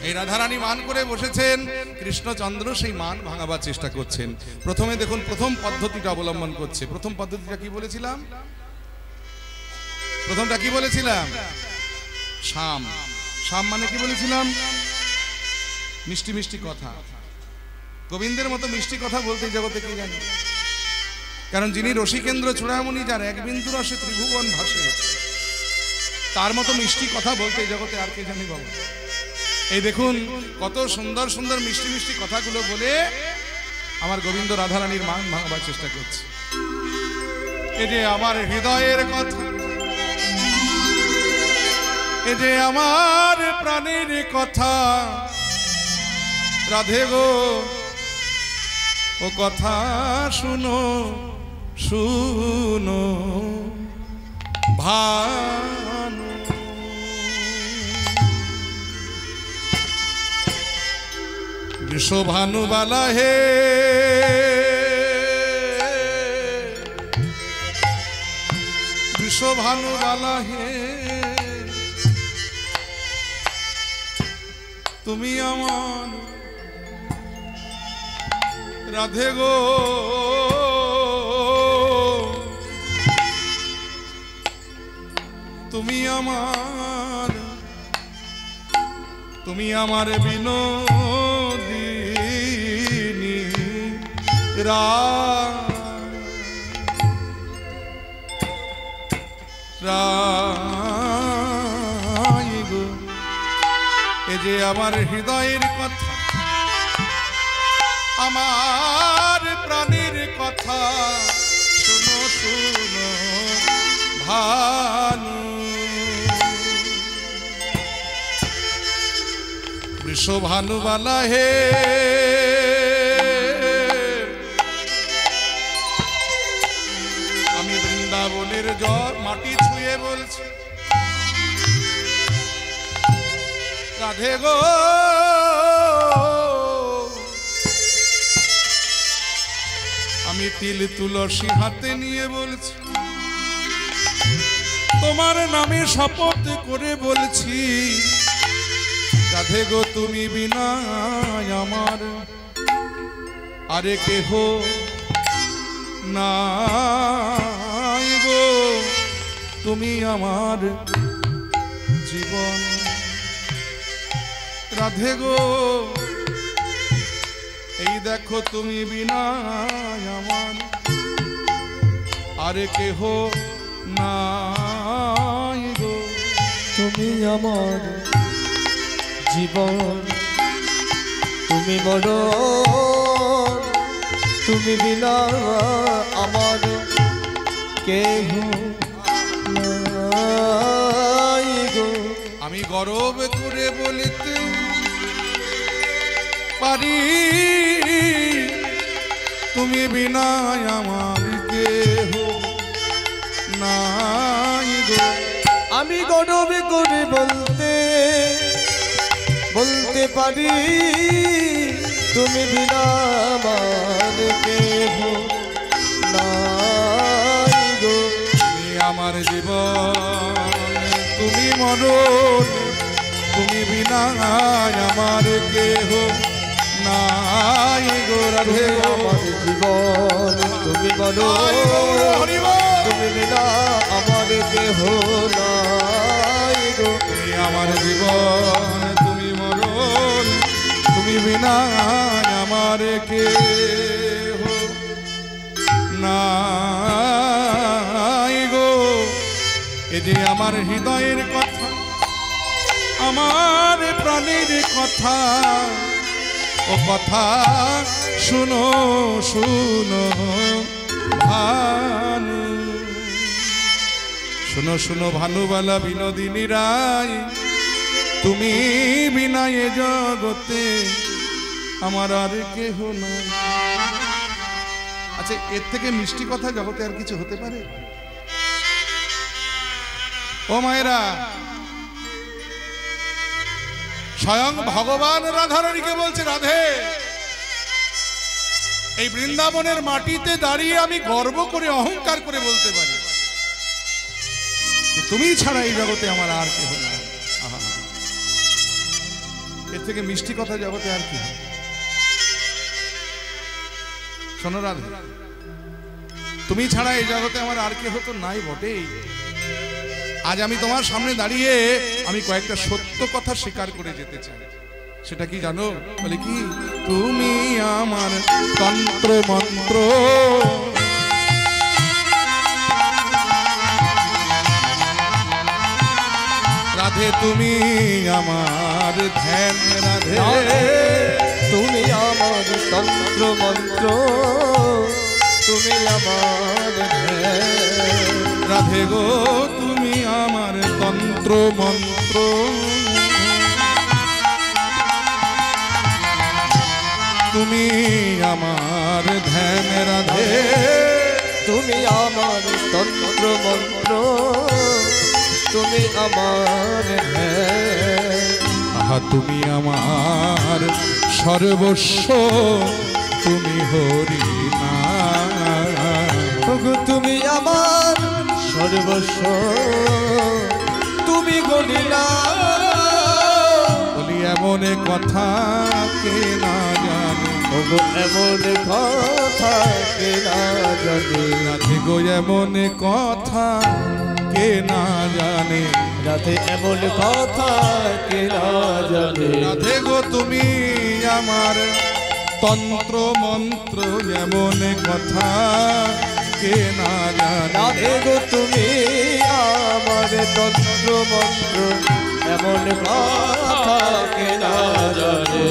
এই রাধারানী মান করে বসেছেন, কৃষ্ণচন্দ্র সেই মান ভাঙাবার চেষ্টা করছেন। প্রথমে দেখুন প্রথম পদ্ধতিটা অবলম্বন করছে। প্রথম পদ্ধতিটা কি বলেছিলাম? প্রথমটা কি বলেছিলাম? শাম। শাম মানে কি বলেছিলাম? মিষ্টি মিষ্টি কথা। গোবিন্দের মতো মিষ্টি কথা বলতে জগতে কে জানে? কারণ যিনি রসিকেন্দ্র চূড়ামণি, যার এক বিন্দু রসে ত্রিভুবন ভাসে, তার মতো মিষ্টি কথা বলতে জগতে আর কে জানে বাবা? এই দেখুন কত সুন্দর সুন্দর মিষ্টি মিষ্টি কথাগুলো বলে আমার গোবিন্দ রাধারানীর মান ভাঙবার চেষ্টা করছে। এই যে আমার হৃদয়ের কথা, এই যে আমার প্রাণের কথা, রাধে গো ও কথা শুনো শুনো ভানু। বিশ্বভানুবালা হে, বিশ্বভানুবালা হে, তুমি আমার রাধে গো, তুমি আমার, তুমি আমার বিনোদিনী রাই গো। এ যে আমার হৃদয়ের কথা, আমার প্রাণের কথা, শুনো শুনো ভানু। বিশ্বভানুবালা হে, আমি বৃন্দাবনের জল মাটি ছুঁয়ে বলছি রাধে গো, আমি তিল তুলসী হাতে নিয়ে বলছি, তোমার নামে শপথ করে বলছি, রাধে গো তুমি বিনা আমার আরে কেহ নাই গো, তুমি আমার জীবন। রাধে গো এই দেখো তুমি বিনা আমার আরে কেহ নাই গো, তুমি আমার জীবন, তুমি মরণ, তুমি বিনা আমার কেহ নাই গো। আমি গর্ব করে বলিতে পারি, তুমি বিনা আমার কেহ নাই গো। আমি গর্ব করে বলতে পারি, তুমি বিনা আমার কেহ নাই গো। তুমি আমার জীবন, তুমি মরণ, তুমি বিনা আমার কেহ নাই গো। রাধে আমার জীবন, তুমি মরণ, তুমি বিনা আমার কেহ নাই গো। তুমি আমার জীবন, তুমি মরণ, তুমি বিনা আমার কেহ নাই গো। এ যে আমার হৃদয়ের কথা, আমার প্রাণের কথা, ও কথা শুনো শুনো ভানু। শুনো শুনো ভানুবালা বিনোদিনী রায়, তুমি বিনা এ জগতে আমার আর কেহ নাই। আচ্ছা, এর থেকে মিষ্টি কথা জগতে আর কিছু হতে পারে? ও মায়েরা, স্বয়ং ভগবান রাধারানীকে বলছে, রাধে এই বৃন্দাবনের মাটিতে দাঁড়িয়ে আমি গর্ব করে অহংকার করে বলতে পারি যে তুমি ছাড়া এই জগতে আমার আর কেহ নাই। আহা, এর থেকে মিষ্টি কথা জগতে আর কি? শোনো রাধে, তুমি ছাড়া এই জগতে আমার আর কেহ তো নাই বটেই। আজ আমি তোমার সামনে দাঁড়িয়ে আমি কয়েকটা সত্য কথা স্বীকার করে যেতে চাই। সেটা কি জানো? বলে কি, তুমি আমার তন্ত্র মন্ত্র, রাধে তুমি আমার ধ্যান, রাধে তুমি আমার তন্ত্র মন্ত্র, তুমি আমার ধ্যান। রাধে গো তুমি আমার তন্ত্র মন্ত্র, তুমি আমার ধ্যান, রাধে তুমি আমার তন্ত্র মন্ত্র, তুমি আমার ধ্যান। আহা তুমি আমার সর্বস্ব, তুমি হরি নাম। ওগো তুমি আমার সর্বস্ব, তুমি গণিলা। বলি এমন কথা কে না জানে, ওগো এমন কথা কে না জানে, রাধে গো এমন কথা কে না জানে, রাধে এমন কথা কে না জানে। রাধে গো তুমি আমার তন্ত্র মন্ত্র, এমন কথা কে না জানে, রাধে গো তুমি আমার তন্ত্র মন্ত্র, এমন কথা কে না জানে।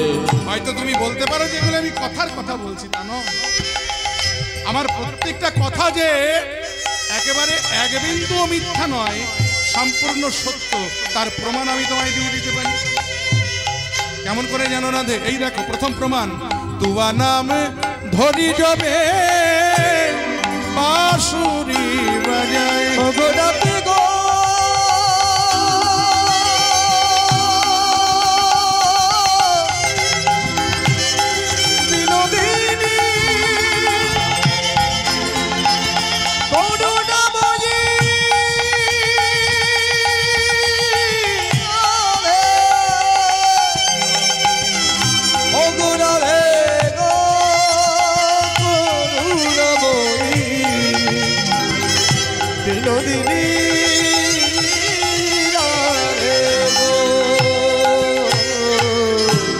হয়তো তুমি বলতে পারো যে এগুলো আমি কথার কথা বলছি, তা নয়। আমার প্রত্যেকটা কথা যে একেবারে এক বিন্দু মিথ্যা নয়, সম্পূর্ণ সত্য, তার প্রমাণ আমি তোমায় দিয়ে দিতে পারি। কেমন করে জানো রাধে? এই দেখো প্রথম প্রমাণ, তুয়া নাম ধরি যাবে বাঁশুরি বাজায়, ওগো রাধে গো বিনোদিনী করুণাময়ী, ওগো রাধে গো করুণাময়ী বিনোদিনী, রাধে গো।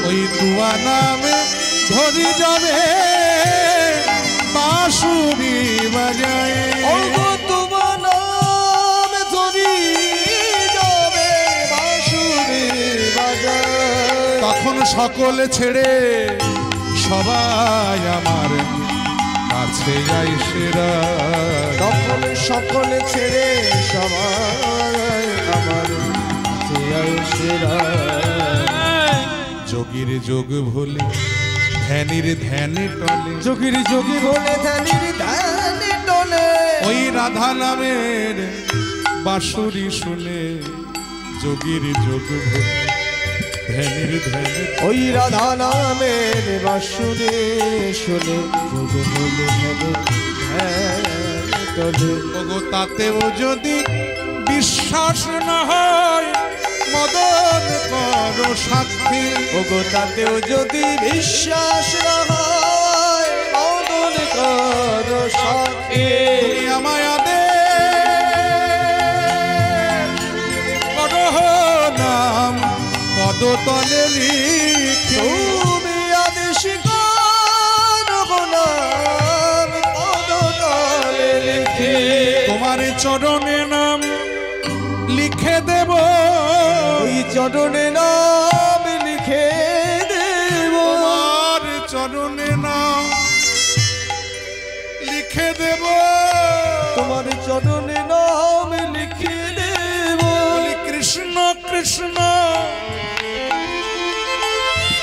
ওই তুয়া নাম ধরি যাবে বাঁশুরি বাজায়, ওগো তোমার নাম ধরি যাবে বাঁশুরি বাজায়, তখন সকলে ছেড়ে সবাই আমার কাছে যাই সেরা, তখন সকলে ছেড়ে সবাই আমার কাছে আইসেরা। যোগীর যোগ ভুলে ধ্যানের ধ্যানে টলে, যোগীর যোগী বলে ধ্যানের ধ্যানে টলে, ওই রাধা নামের বাঁশুরি শুনে, যোগীর যোগ ভুলে ধ্যানের ধ্যানে, ওই রাধা নামের বাঁশুরি শুনে, যোগ বলে ধ্যানে টলে। ওগো তাতেও যদি বিশ্বাস না হয়, মদন করো সাক্ষী, ওগো তাতেও যদি বিশ্বাস না হয়, মদন করো সাক্ষী। তুমি আমায় আদেশ করো নাম পদতলে লিখে, তুমি আদেশ করো নাম পদতলে লিখে, তোমার চরণে নাম লিখে দেব, ওই চরণে নাম লিখে দেব, তোমার চরণে নাম লিখে দেব, তোমার চরণে নাম লিখে দেব। বলি কৃষ্ণ কৃষ্ণ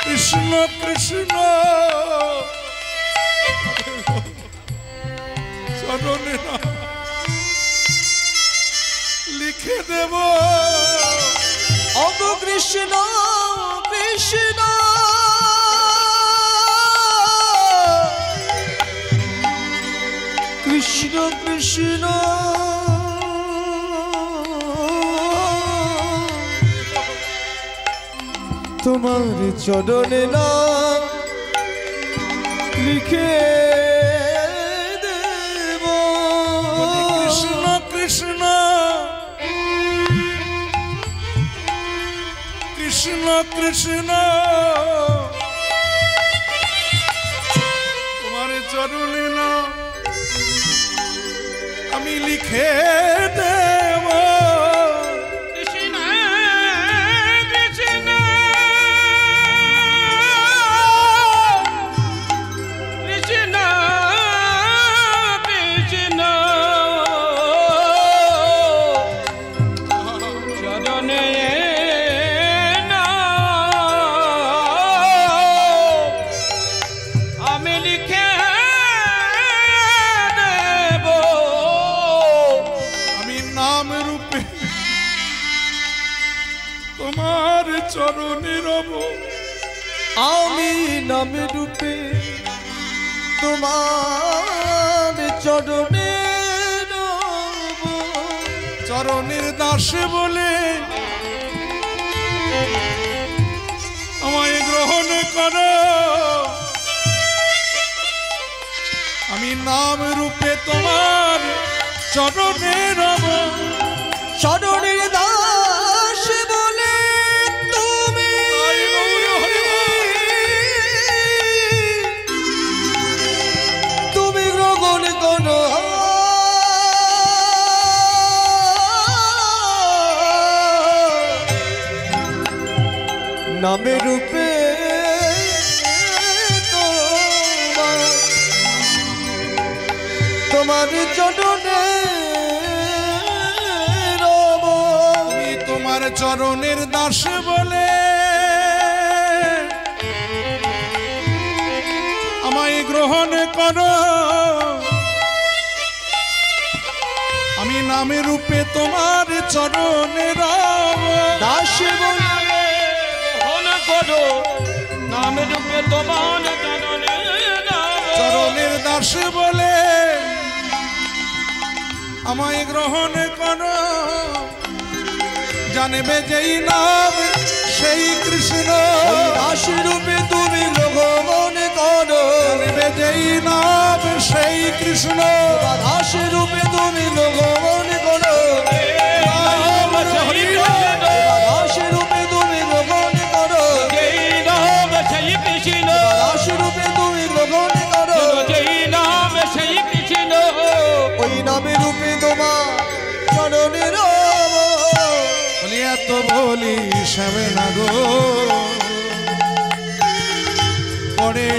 কৃষ্ণ কৃষ্ণ, চরণে নাম লিখে দেব, অগ কৃষ্ণ কৃষ্ণ কৃষ্ণ কৃষ্ণ, তোমার চরণে নাম লিখে দেব। কৃষ্ণ কৃষ্ণ কৃষ্ণ তোমার চরণে আমি লিখে দেব কৃষ্ণ কৃষ্ণ কৃষ্ণ কৃষ্ণ চরণে আমি লিখে দেব আমি নাম রূপে তোমার চরণে রব আমি নামে রূপে তোমার চরণে রব। চরণের দাস বলে আমায় গ্রহণ করো আমি নাম রূপে তোমার চরণে রব চরণের দাস বলে তুমি আই গৌর হরি বল। তুমি গ্রহণ করো নামে রূপে তোমার চরণে রব। তুমি তোমার চরণের দাস বলে আমায় গ্রহণ করো আমি নামে রূপে তোমার চরণে রব দাস বলে গ্রহণ করো নাম রূপে তোমার চরণে চরণের দাস বলে আমায় গ্রহণ করো জানবে যেই নাম সেই কৃষ্ণ দাস রূপে তুমি গ্রহণ করো জানবে যেই নাম সেই কৃষ্ণ দাস রূপে তুমি গ্রহণ করো দাস রূপে তুমি গ্রহণ করো জয় নাম সেই কৃষ্ণ দাস রূপে তুমি গ্রহণ করো জয় নাম সেই কৃষ্ণ ওই নামে রূপে তোমার চরণে রব। বলি এত বলি শ্যামে না গো পড়ে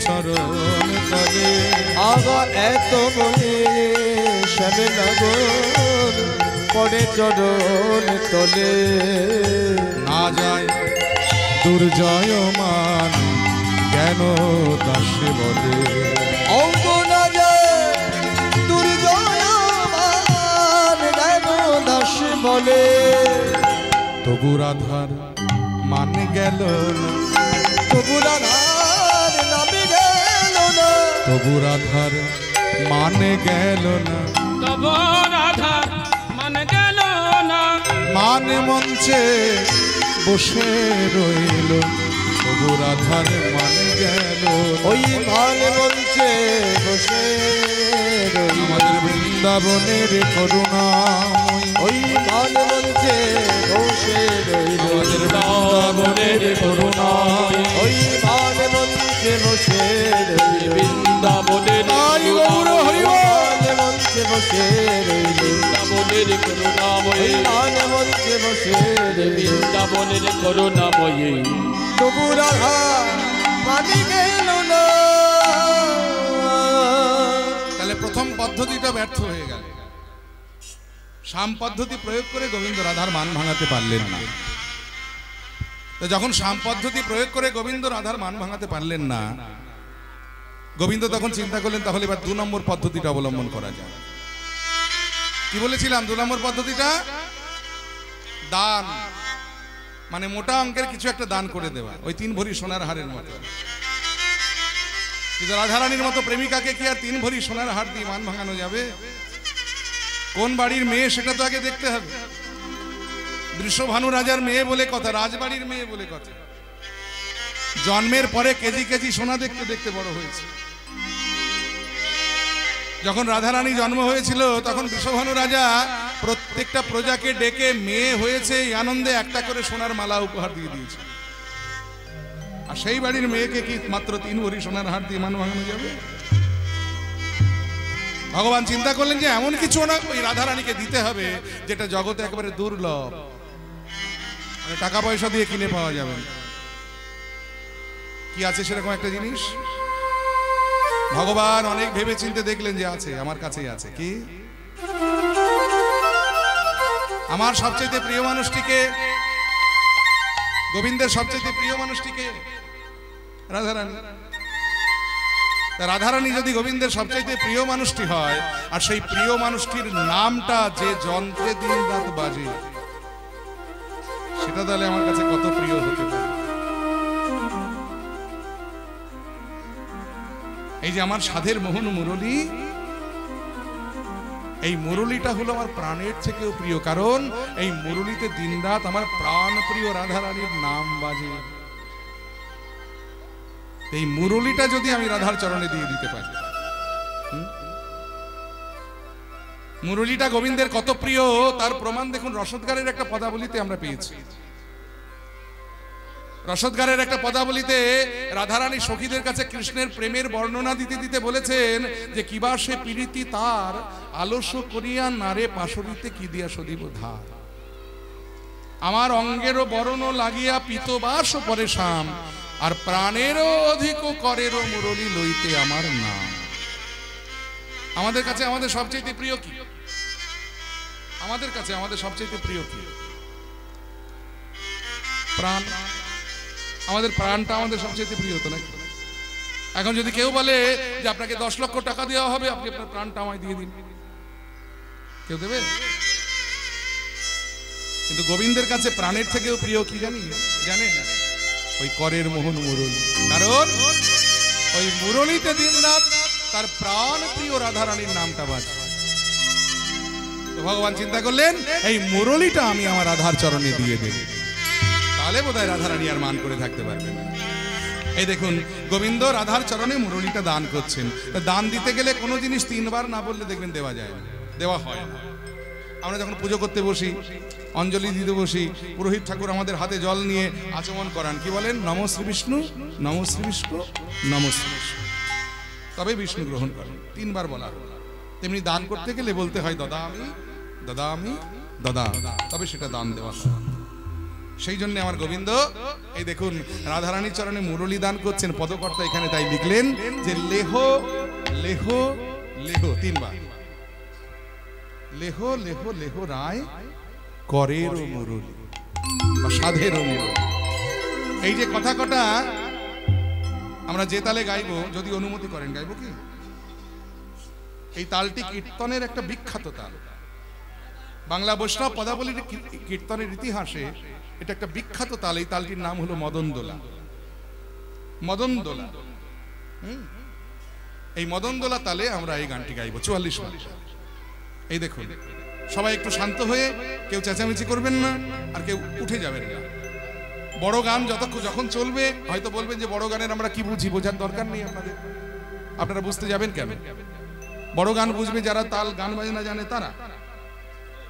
চরণ তলে আগা এত বলে শ্যামে নগর পড়ে চরণ তলে না যায় দুর্জয়মান কেন দাসে বলে অঙ্গ না যায় দুর্জয়মান কেন দাস বলে তবু রাধার মান গেল না তবু রাধার নামে গেল না তবু রাধার মানে গেল না তব রাধা মন গেল না মান মঞ্চে বসে রইল তবু রাধার মানে গেল না। ওই মান মঞ্চে বসে রইল আমাদের বৃন্দাবনের করুণাময়ী ওই মান মঞ্চে বসে রইল আমাদের বৃন্দাবনের করুণাময়ী ওই মান মঞ্চে বসে রইল বৃন্দাবনের আই গৌর হরি বল। মান মঞ্চে বসে রইল বৃন্দাবনের করুণাময়ী ওই মান মঞ্চে বসে রইল বৃন্দাবনের করুণাময়ী তবু রাধা মানি গেল না তাহলে প্রথম পদ্ধতিটা ব্যর্থ হয়ে গেল শাম পদ্ধতি প্রয়োগ করে গোবিন্দ রাধার মান ভাঙাতে পারলেন না তো যখন শাম পদ্ধতি প্রয়োগ করে গোবিন্দ রাধার মান ভাঙাতে পারলেন না গোবিন্দ তখন চিন্তা করলেন তাহলে এবার 2 নম্বর পদ্ধতিটা অবলম্বন করা যায় কি বলেছিলাম 2 নম্বর পদ্ধতিটা দান মানে মোটা অঙ্কের কিছু একটা দান করে দেওয়া ওই 3 ভরি সোনার হারের মতো কিন্তু রাধারানীর মতো প্রেমিকাকে কি আর 3 ভরি সোনার হার দিয়ে মান ভাঙানো যাবে কোন বাড়ির মেয়ে সেটা তো আগে দেখতে হবে বৃষভানু রাজার মেয়ে বলে কথা রাজবাড়ির মেয়ে বলে কথা জন্মের পরে কেজি কেজি সোনা দেখতে দেখতে বড় হয়েছে যখন রাধারানী জন্ম হয়েছিল তখন বৃষভানু রাজা প্রত্যেকটা প্রজাকে ডেকে মেয়ে হয়েছে এই আনন্দে একটা করে সোনার মালা উপহার দিয়ে দিয়েছে আর সেই বাড়ির মেয়েকে কি মাত্র 3 ভরি সোনার হার দিয়ে মান ভাঙানো যাবে? ভগবান চিন্তা করলেন যে এমন কিছু না ওই রাধারানীকে দিতে হবে যেটা জগতে একেবারে দুর্লভ, মানে টাকা পয়সা দিয়ে কিনে পাওয়া যাবে না। কি আছে সেরকম একটা জিনিস? ভগবান অনেক ভেবে চিন্তে দেখলেন যে আছে, আমার কাছেই আছে। কি? আমার সবচেয়ে প্রিয় মানুষটিকে, গোবিন্দের সবচেয়ে প্রিয় মানুষটিকে রাধারানী। রাধারানী যদি গোবিন্দের সবচাইতে প্রিয় মানুষটি হয়, আর সেই প্রিয় মানুষটির নামটা যে যন্ত্রে দিন রাত বাজে, সেটা তাহলে আমার কাছে কত প্রিয় হতে পারে। এই যে আমার সাধের মোহন মুরলী, এই মুরলীটা হলো আমার প্রাণের থেকেও প্রিয়, কারণ এই মুরলীতে দিনরাত আমার প্রাণ প্রিয় রাধারানীর নাম বাজে। এই মুরলীটা যদি আমি রাধার চরণে দিয়ে দিতে পারি, মুরলীটা গোবিন্দের কত প্রিয় তার প্রমাণ দেখুন রসদগারের একটা পদাবলিতে আমরা পেয়েছি। রসদগারের একটা পদাবলিতে রাধারানী সখীদের কাছে কৃষ্ণের প্রেমের বর্ণনা দিতে দিতে বলেছেন যে কিবা সে পীড়িতি তার আলস্য করিয়া নারে পাশরিতে কি দিয়া সদিব ধার। আমার অঙ্গেরও বরণ লাগিয়া পিতবাস পরে শাম, আর প্রাণেরও অধিক করেরও মুরলী লইতে আমার নাম। আমাদের কাছে আমাদের সবচেয়ে প্রিয় কি? আমাদের কাছে আমাদের সবচেয়ে প্রিয় কি? প্রাণ। আমাদের প্রাণটা আমাদের সবচেয়ে প্রিয় তো নাকি? এখন যদি কেউ বলে যে আপনাকে 10 লক্ষ টাকা দেওয়া হবে, আপনি আপনার প্রাণটা আমায় দিয়ে দিন, কেউ দেবে? কিন্তু গোবিন্দের কাছে প্রাণের থেকেও প্রিয় কি জানেন? ওই করের মোহন মুরলী। কারণ ওই মুরলীতে দিনরাত তার প্রাণ প্রিয় রাধারানীর নামটা বাজে। তো ভগবান চিন্তা করলেন এই মুরলীটা আমি আমার রাধার চরণে দিয়ে দেব, তাহলে বোধহয় রাধারানী আর মান করে থাকতে পারবে না। এই দেখুন গোবিন্দ রাধার চরণে মুরলীটা দান করছেন। দান দিতে গেলে কোনো জিনিস 3 বার না বললে দেখবেন দেওয়া যায় না, দেওয়া হয় না। আমরা যখন পুজো করতে বসি, অঞ্জলি দিতে বসি, পুরোহিত ঠাকুর আমাদের হাতে জল নিয়ে আচমন করান, কি বলেন? নমঃ শ্রী বিষ্ণু, নমঃ শ্রী বিষ্ণু, নমঃ শ্রী বিষ্ণু, তবে বিষ্ণু গ্রহণ করেন। 3 বার বলা। তেমনি দান করতে গেলে বলতে হয় দাদা আমি, দাদা আমি, দাদা, তবে সেটা দান দেওয়া হয়। সেই জন্য আমার গোবিন্দ এই দেখুন রাধারানীর চরণে মুরলী দান করছেন। পদকর্তা এখানে তাই লিখলেন যে লেহ লেহ লেহ 3 বার, লেহ লেহ লেহ রায় করের মুরলী বা সাধের মুরলী। এই যে কথা কটা আমরা যে তালে গাইবো, যদি অনুমতি করেন গাইবো কি? এই তালটি কীর্তনের একটা বিখ্যাত তাল। বাংলা বৈষ্ণব পদাবলীর কীর্তনের ইতিহাসে এটা একটা বিখ্যাত তাল। এই তালটির নাম হলো মদন দোলা। মদন দোলা। এই মদন দোলা তালে আমরা এই গানটি গাইবো 44 বার। এই দেখুন সবাই একটু শান্ত হয়ে, কেউ চেঁচামেচি করবেন না, আর কেউ উঠে যাবেন না। বড় গান যখন চলবে হয়তো বলবেন যে বড় গানের আমরা কি বুঝি, বোঝার দরকার নেই আপনাদের, আপনারা বুঝতে যাবেন কেন? বড় গান বুঝবে যারা তাল গান বাজনা জানে তারা।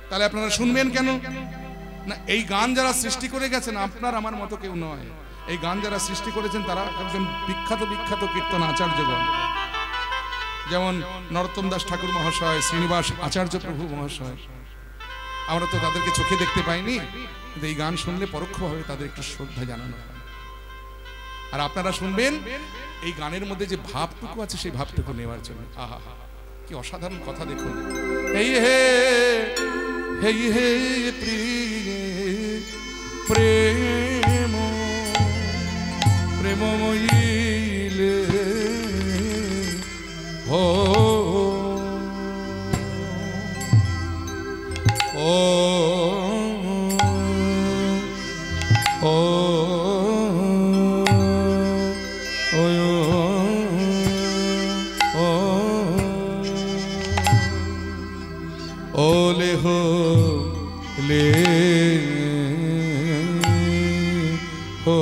তাহলে আপনারা শুনবেন কেন না? এই গান যারা সৃষ্টি করে গেছেন আপনার আমার মতো কেউ নয়। এই গান যারা সৃষ্টি করেছেন তারা একজন বিখ্যাত বিখ্যাত কীর্তন আচার্যগণ, যেমন নরোত্তম দাস ঠাকুর মহাশয়, শ্রীনিবাস আচার্য প্রভু মহাশয়। আমরা তো তাদেরকে চোখে দেখতে পাইনি, কিন্তু এই গান শুনলে পরোক্ষভাবে তাদের একটু শ্রদ্ধা জানানো হয়। আর আপনারা শুনবেন এই গানের মধ্যে যে ভাবটুকু আছে সেই ভাবটুকু নেওয়ার জন্য। আহা কি অসাধারণ কথা দেখুন। এই হে হেই হে প্রেম প্রেমময়ীলে ও ও ও ওলে হো লে হো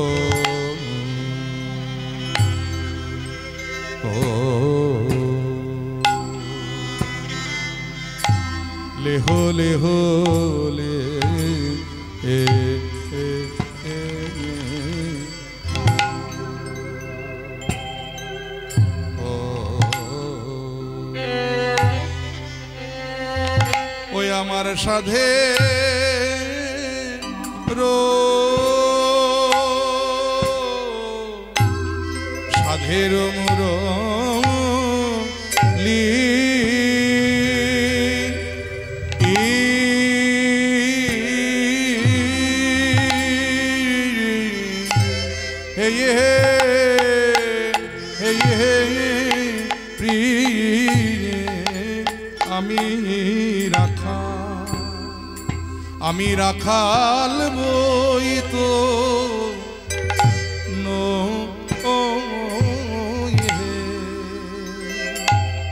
ও ले हो ले हो ले ए, ए, ए, ए। ওই আমার সাধে সাধের মুরলি আমি রাখাল বই তো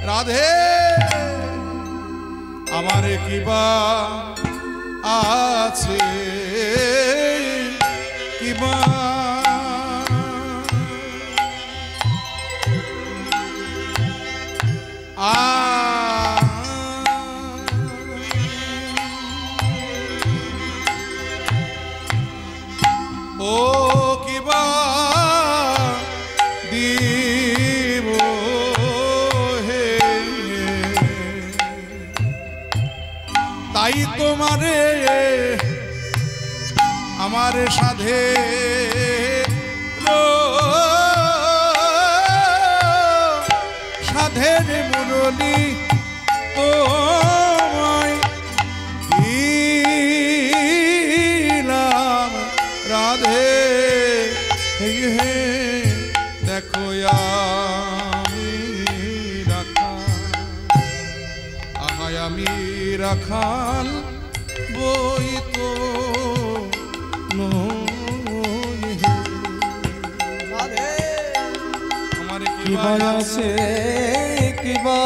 রাধে আমার কিবা আছে কিবা ও কিবা দিব হে তাই তোমারে আমার সাধে সাধের মুরলি তোমায় দিলাম রাধে হে দেখো আমি রাখাল আহায় আমি রাখাল বই তো আমার কিবা আছে কিবা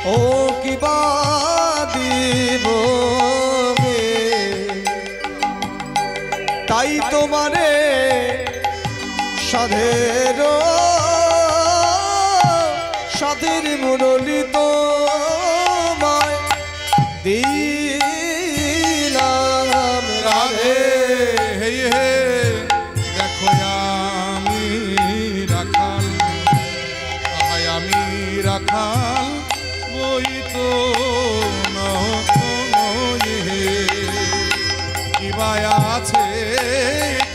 ও কিবা দিব তাই তোমারে সাধের সাধের মুরলি তোমায় দিলাম রাধে হে হে দেখো আমি রাখাল আহায় আমি রাখাল বই তো হে কিবা আছে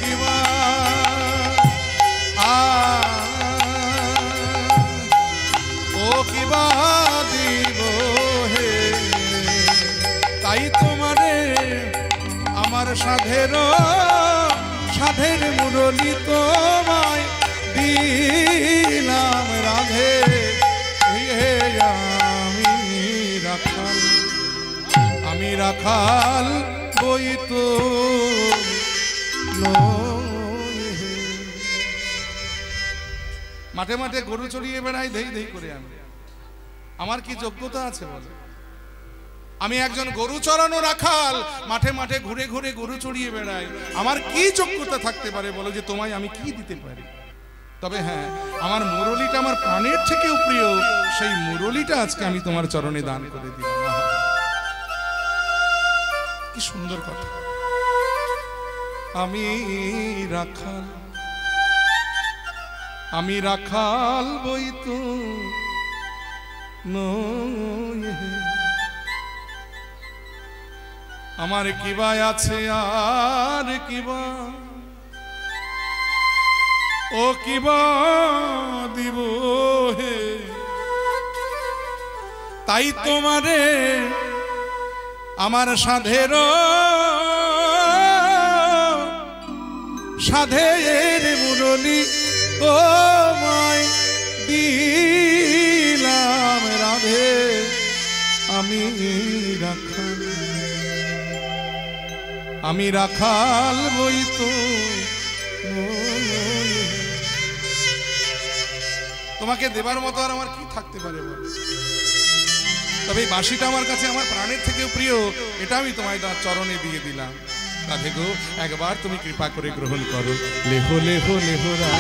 কিবা ও কিবা দিব হে তাই তোমারে আমার সাধের সাধের মুরলি তোমায় দিলাম রাধে হে আমি রাখাল বই তো মাঠে মাঠে গরু চড়িয়ে বেড়াই ধেই ধেই করে আমি আমার কি যোগ্যতা আছে বলে আমি একজন গরু চড়ানো রাখাল মাঠে মাঠে ঘুরে ঘুরে গরু চড়িয়ে বেড়াই আমার কি যোগ্যতা থাকতে পারে বলো যে তোমায় আমি কি দিতে পারি তবে হ্যাঁ আমার মুরলিটা আমার প্রাণের থেকেও প্রিয় সেই মুরলিটা আজকে আমি তোমার চরণে দান করে দিলাম কি সুন্দর কথা আমি রাখাল বই তো আমার কিবা আছে আর কিবা ও কিবা দিব হে তাই তোমারে আমার সাধের সাধের মুরলি তোমায় দিলাম রাধে আমি রাখাল বই তো তোমাকে দেবার মতো আর আমার কি থাকতে পারে বল তবে এই বাঁশিটা আমার কাছে আমার প্রাণের থেকেও প্রিয় এটা আমি তোমায় তার চরণে দিয়ে দিলাম রাধে গো একবার তুমি কৃপা করে গ্রহণ করো লেহো লেহো লেহোরা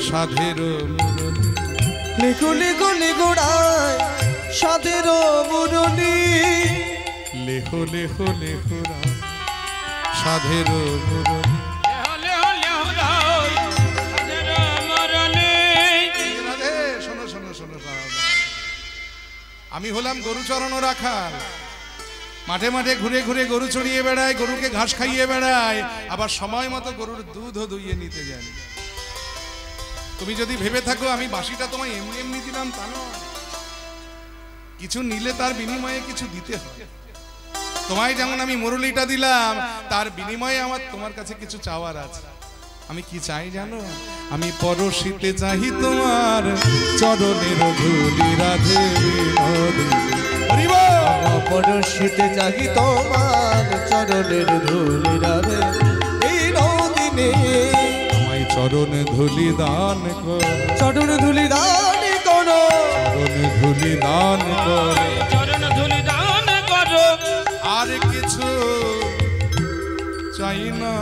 সাধের মুরলি লেখো লেখো লেখোড়ায় সাধের মুরলি লেহো লেহো লেহোরা সাধের মুরলি লেহো লেহো লেহো আমি হলাম গরু চড়ানো রাখাল, মাঠে মাঠে ঘুরে ঘুরে গরু চড়িয়ে বেড়ায়, গরুকে ঘাস খাইয়ে বেড়ায়, আবার সময় মতো গরুর দুধও দুইয়ে নিতে জানি। তুমি যদি ভেবে থাকো আমি বাঁশিটা তোমায় এমনি এমনি দিলাম, তা নয়। কিছু নিলে তার বিনিময়ে কিছু দিতে হয়। তোমায় যেমন আমি মুরলিটা দিলাম, তার বিনিময়ে আমার তোমার কাছে কিছু চাওয়ার আছে। আমি কি চাই জানো? আমি পরশিতে চাহি তোমার চরণের ধুলি রাধে বিনোদিনী। পরশিতে চাহি তোমার চরণের ধুলি রাধে বিনোদিনী। আমায় চরণে ধুলি দান কর, চরণ ধুলি দান করো, চরণে ধুলি দান কর, চরণ ধুলি দান করো। আর কিছু চাই না,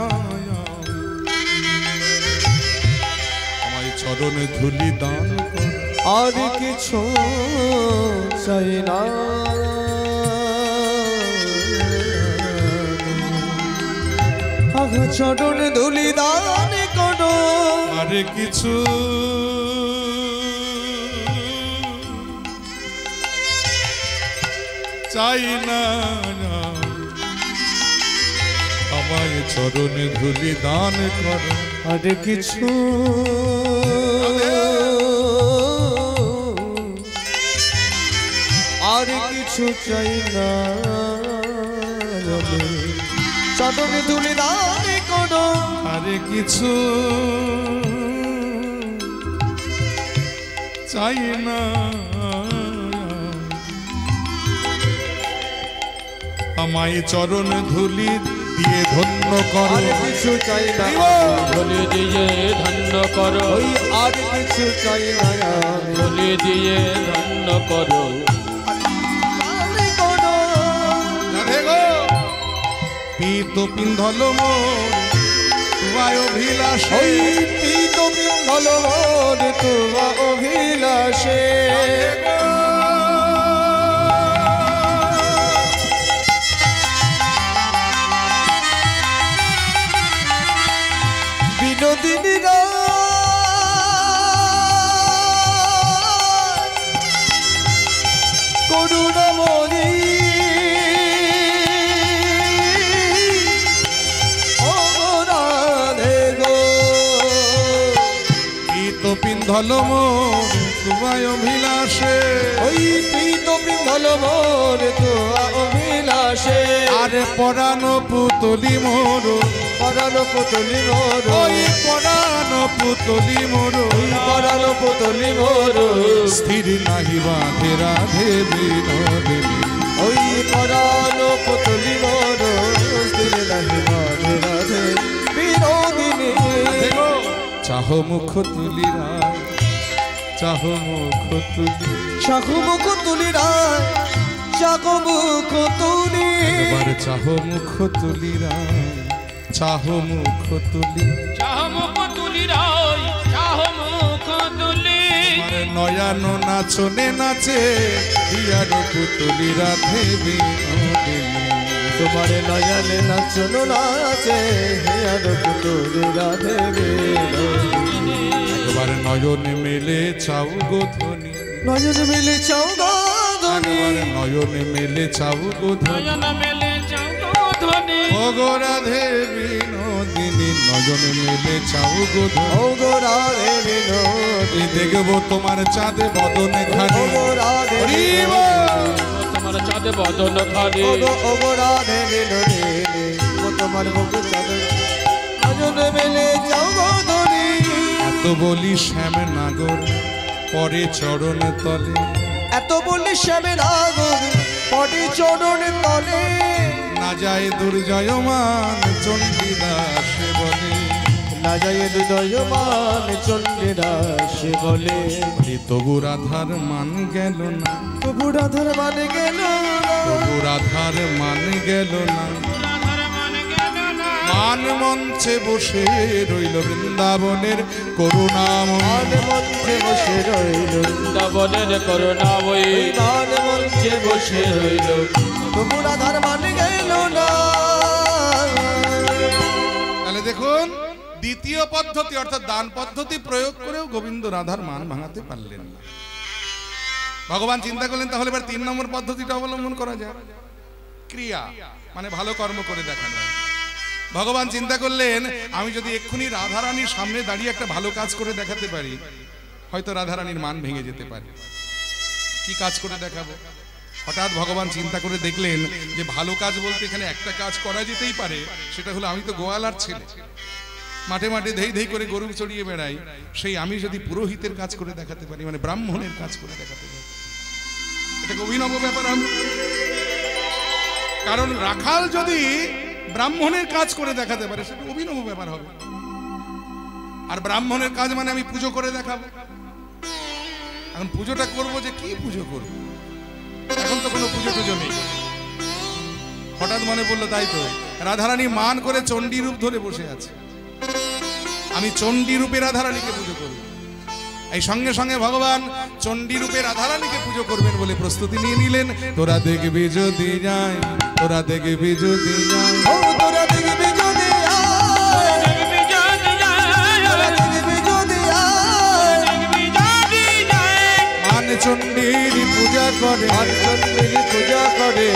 আমায় চরণে ধুলি দান কর। আর কিছু চাই না, চরণ ধুলি দান করো। আর কিছু চাই না, আমায় চরণে ধুলি দান করো। আর কিছু আর কিছু চাই না, চরণ ধুলি দান করো। আর কিছু চাই না, আমায় চরণ ধুলি দিয়ে ধন্য করো। আর কিছু চাই না, ধুলি দিয়ে ধন্য করো। ওই আর কিছু চাই না, ধুলি দিয়ে ধন্য করো। রাধে গো পীত পিন্ধল মোর তোমায় অভিলাষে, ওই পীত পিঙ্গল মোর তোমা অভিলাষে। বিনোদিনী করুণাময়ী রাধে গো। পীত পিন্ধল মোর তোমায় অভিলাষে, ওই পীত পিঙ্গল মোর তোমা অভিলাষে। আরে পরানো পুতলি মোর, পরানো পুতলি মোর, ওই পরানো পুতলি মোর, পরানো পুতলি মোর। স্থির নাহি বাঁধে রাধে বিনোদিনী। ওই পরানো পুতলি মোর, স্থির নাহি বাঁধে রাধে বিনোদিনী। চাহ মুখ তুলি রায়, চাহ মুখ তুলি, চাহ মুখ তুলি রায়, চাহ মুখ তুলি। এবার চাহ মুখ তুলি রায়, চাহ মুখ তুলি। চাহ মুখ তুলি রাই, চাহ মুখ তুলি। আমার নয়ানো নাচনে নাচে হিয়ার পুতলি রাধে বিনোদিনী। তোমার নয়নে নাচনো নাচে হিয়ার পুতলি রাধে বিনোদিনী। একবার নয়নে মেলে চাও গো ধ্বনি, নয়ন মিলে চাও গাধনি, একবার নয়নে মেলে চাও গো ধ্বনি। নয়ন মেলে চাও গো ধ্বনি। ও গো রাধে বিনোদিনী, নয়নে মেলে চাও গো ধ্বনি। ও গো রাধে বিনোদিনী, দেখবো তোমার চাঁদে বদনে খানি। ও গো রাধে হরিব। তোমার চাঁদে বদন খানি। ও গো রাধে বিনোদিনী, ও তোমার মুখ চাঁদে নয়ন মিলে চাও গাধনি। এত বলি শ্যাম নাগর পরে চরণ তলে, এত বললি শ্যামের আগর পটে চরণ তলে। না যায় দুর্জয়মান চণ্ডীদাসে বলে। না যায় হৃদয়মান চণ্ডীদাসে বলে। তবু রাধার মান গেল না, তবু রাধার মানে গেল না, তবু রাধার মান গেল না। রাধার মান গেল না। মান মঞ্চে বসে রইল বৃন্দাবনের করুণাময়। মান মঞ্চে বসে রইল, বৃন্দাবনের করুণা বই। মান মঞ্চে বসে রইল, তবু রাধার মানে গেল না। তাহলে দেখুন দ্বিতীয় পদ্ধতি অর্থাৎ দান পদ্ধতি প্রয়োগ করেও গোবিন্দ রাধার মান ভাঙাতে পারলেন না। ভগবান চিন্তা করলেন তাহলে এবার 3 নম্বর পদ্ধতিটা অবলম্বন করা যায়, ক্রিয়া মানে ভালো কর্ম করে দেখানো। ভগবান চিন্তা করলেন আমি যদি এক্ষুনি রাধারানীর সামনে দাঁড়িয়ে একটা ভালো কাজ করে দেখাতে পারি, হয়তো রাধারানীর মান ভেঙে যেতে পারে। কি কাজ করে দেখাবো? হঠাৎ ভগবান চিন্তা করে দেখলেন যে ভালো কাজ বলতে এখানে একটা কাজ করা যেতেই পারে, সেটা হলো আমি তো গোয়ালার ছেলে, মাঠে মাঠে ধেই ধেই করে গরু চড়িয়ে বেড়াই, সেই আমি যদি পুরোহিতের কাজ করে দেখাতে পারি, মানে ব্রাহ্মণের কাজ করে দেখাতে পারি, এটা অভিনব ব্যাপার হবে। কারণ রাখাল যদি ব্রাহ্মণের কাজ করে দেখাতে পারে সেটা অভিনব ব্যাপার হবে। আর ব্রাহ্মণের কাজ মানে আমি পুজো করে দেখাবো। এখন পুজোটা করবো যে কি পুজো করব, এখন তো কোনো পুজো টুজো নেই। হঠাৎ মনে পড়লো তাই তো রাধারানী মান করে চণ্ডী রূপ ধরে বসে আছে, আমি চণ্ডী রূপে রাধারানীকে পুজো করব। এই সঙ্গে সঙ্গে ভগবান চণ্ডী রূপে রাধারানীকে পুজো করবেন বলে প্রস্তুতি নিয়ে নিলেন। তোরা দেখবি যদি যায়, তোরা দেখবি যদি যায়, ও তোরা দেখবি যদি আয়, দেখবি যদি যায়, তোরা দেখবি যদি আয়, দেখবি যদি যায়। মান চণ্ডীর পূজা করে, চন্দ্রের পূজা করে,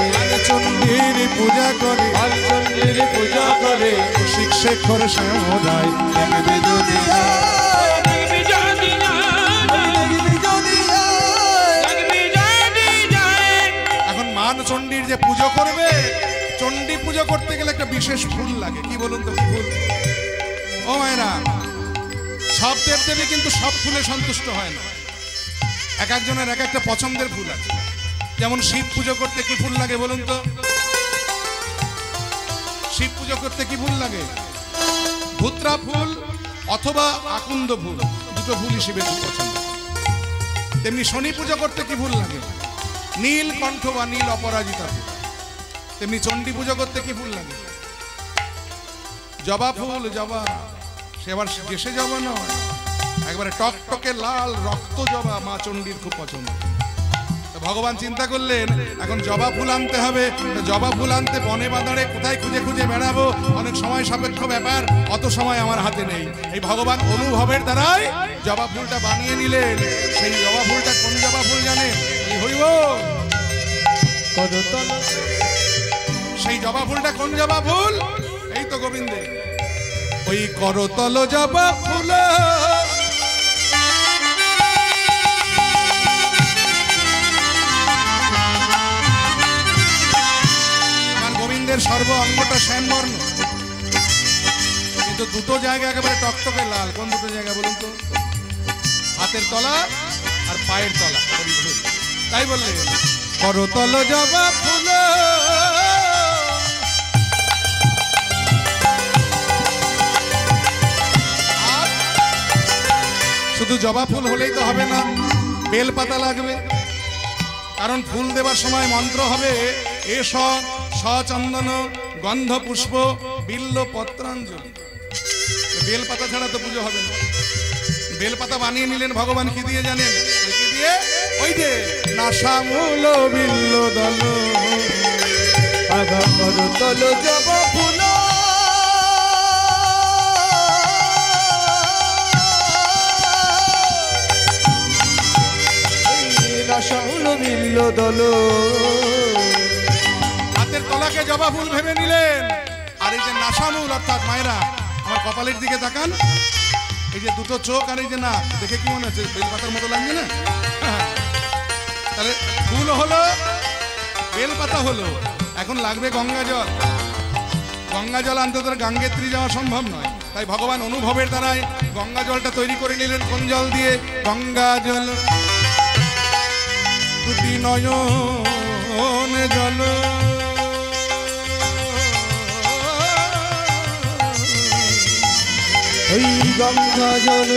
চণ্ডীর পূজা করে, চন্দ্রের পূজা করে, শিক্ষেখর শ্যামরায় দেখবি যদি আয়, দেখবি যদি যায়, দেখবি যদি আয়। দেখবি যদি যায়। এখন মান চণ্ডীর যে পুজো করবে, চণ্ডী পুজো করতে গেলে একটা বিশেষ ফুল লাগে, কি বলুন তো কি ফুল? ও মায়েরা, সব দেবদেবী কিন্তু সব ফুলে সন্তুষ্ট হয় না, এক একজনের এক একটা পছন্দের ফুল আছে। যেমন শিব পুজো করতে কি ফুল লাগে বলুন তো? শিব পুজো করতে কি ফুল লাগে? ধুত্রা ফুল অথবা আকুন্দ ফুল, দুটো ফুলই শিবের খুব পছন্দ। তেমনি শনি পুজো করতে কি ফুল লাগে? নীল কণ্ঠ বা নীল অপরাজিতা ফুল। তেমনি চণ্ডী পুজো করতে কি ফুল লাগে? জবা ফুল, জবা, সে আবার দেশে জবা নয়, একবারে টকটকে লাল রক্ত জবা মা চণ্ডীর খুব পছন্দ। ভগবান চিন্তা করলেন এখন জবা ফুল আনতে হবে, জবা ফুল আনতে বনে বাজারে কোথায় খুঁজে খুঁজে বেড়াবো, অনেক সময় সাপেক্ষ ব্যাপার, অত সময় আমার হাতে নেই। এই ভগবান অনুভবের দ্বারাই জবা ফুলটা বানিয়ে নিলেন। সেই জবা ফুলটা কোন জবা ফুল জানেন? হইব করতল সেই জবা ফুলটা কোন জবা ফুল? এই তো গোবিন্দে, ওই করতল জবা ফুল। আমার গোবিন্দের সর্ব অঙ্গটা শ্যামবর্ণ, কিন্তু দুটো জায়গা একেবারে টকটকে লাল। কোন দুটো জায়গা বলুন তো? হাতের তলা আর পায়ের তলা। তাই বললে করতল জবা ফুল। শুধু জবা ফুল হলেই তো হবে না, বেল পাতা লাগবে। কারণ ফুল দেবার সময় মন্ত্র হবে এস সচন্দন গন্ধ পুষ্প বিল্ল পত্রাঞ্জলি। বেল পাতা ছাড়া তো পুজো হবে না। বেল পাতা বানিয়ে নিলেন ভগবান কি দিয়ে জানেন? কি দিয়ে? ওই যে নাসামূল বিল্ল দল। আগা করতল জবা ফুল, নাসামূল বিল্ল দল। হাতের তলাকে জবা ফুল ভেবে নিলেন, আর এই যে নাসামূল অর্থাৎ মায়েরা আমার কপালের দিকে তাকান, এই যে দুটো চোখ আর এই যে না, দেখে কি মনে হচ্ছে? বেলপাতার মতো লাগছে না? তাহলে ফুল হলো, বেলপাতা হলো, এখন লাগবে গঙ্গা জল। গঙ্গা জল আনতে তোর গাঙ্গেত্রী যাওয়া সম্ভব নয়, তাই ভগবান অনুভবের দ্বারাই গঙ্গা জলটা তৈরি করে নিলেন। কোন জল দিয়ে? গঙ্গা জল। দুটি নয়ন জল, ওই গঙ্গা জল,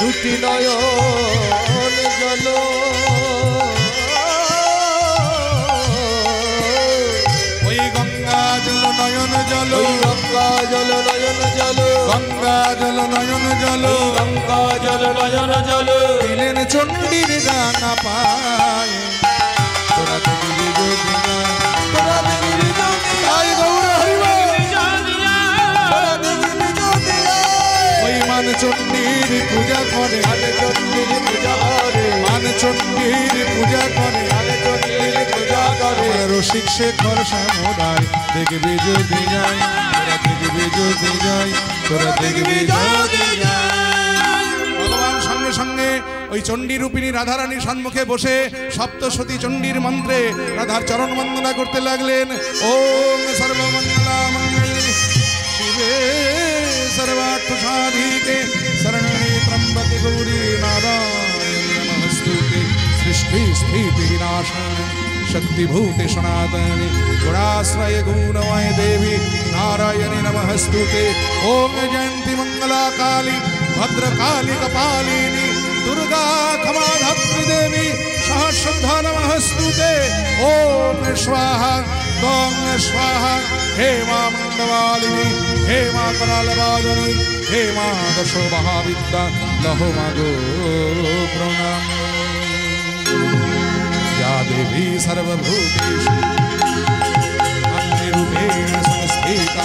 দুটি নয়ন জল। ওই গঙ্গা জল নয়ন জল, ওই গঙ্গা জল নয়ন জল, গঙ্গা জল নয়ন জল, গঙ্গা জল নয়ন জল। দিলেন চণ্ডীর দানা পায়। তোরা দেখবি যদি না, তোরা দেখবি যদি আয় গৌর হরিব। যদি যায়, তোরা দেখবি যদি আয়। ওই মান চণ্ডীর পূজা করে, মান চণ্ডীর পূজা করে, মান ভগবান চণ্ডীর পূজা করে চণ্ডীর পূজা করে রসিক শেখর সমুদায় দেখবি যদি যাই তোরা দেখবি যদি যাই তোরা দেখবি যদি যাই। ভগবান সঙ্গে সঙ্গে ওই চণ্ডী রূপিণী রাধারানীর সম্মুখে বসে সপ্তশতী চণ্ডীর মন্ত্রে রাধার চরণ বন্দনা করতে লাগলেন। ওম সর্বমঙ্গলা মঙ্গলে শিবে सर्वार्थ साधिके शरण्ये त्र्यंबके गौरी नारायणी नमस्तुते सृष्टि स्थिति विनाशाय शक्तिभूते सनातने गुणाश्रय गुणमय देवी नारायणी नमस्तुते। ओम जयंती मंगला काली भद्रकाली कपालिनी दुर्गा क्षमा धात्री देवी सहस्रधा नमस्तुते। ओम स्वाहा त्वं स्वाहा हे मां मंगलवालिनी हे मां करालवादिनी हे मां दशो महाविद्या लहो मागो प्रणाम। या देवी सर्वभूतेषु अग्निरूपेण संस्थिता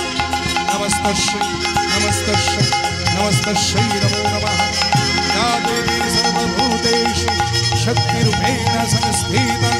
नमस्तस्यै नमस्तस्यै नमस्तस्यै नमो नमः। या देवी सर्वभूतेषु शक्तिरूपेण संस्थिता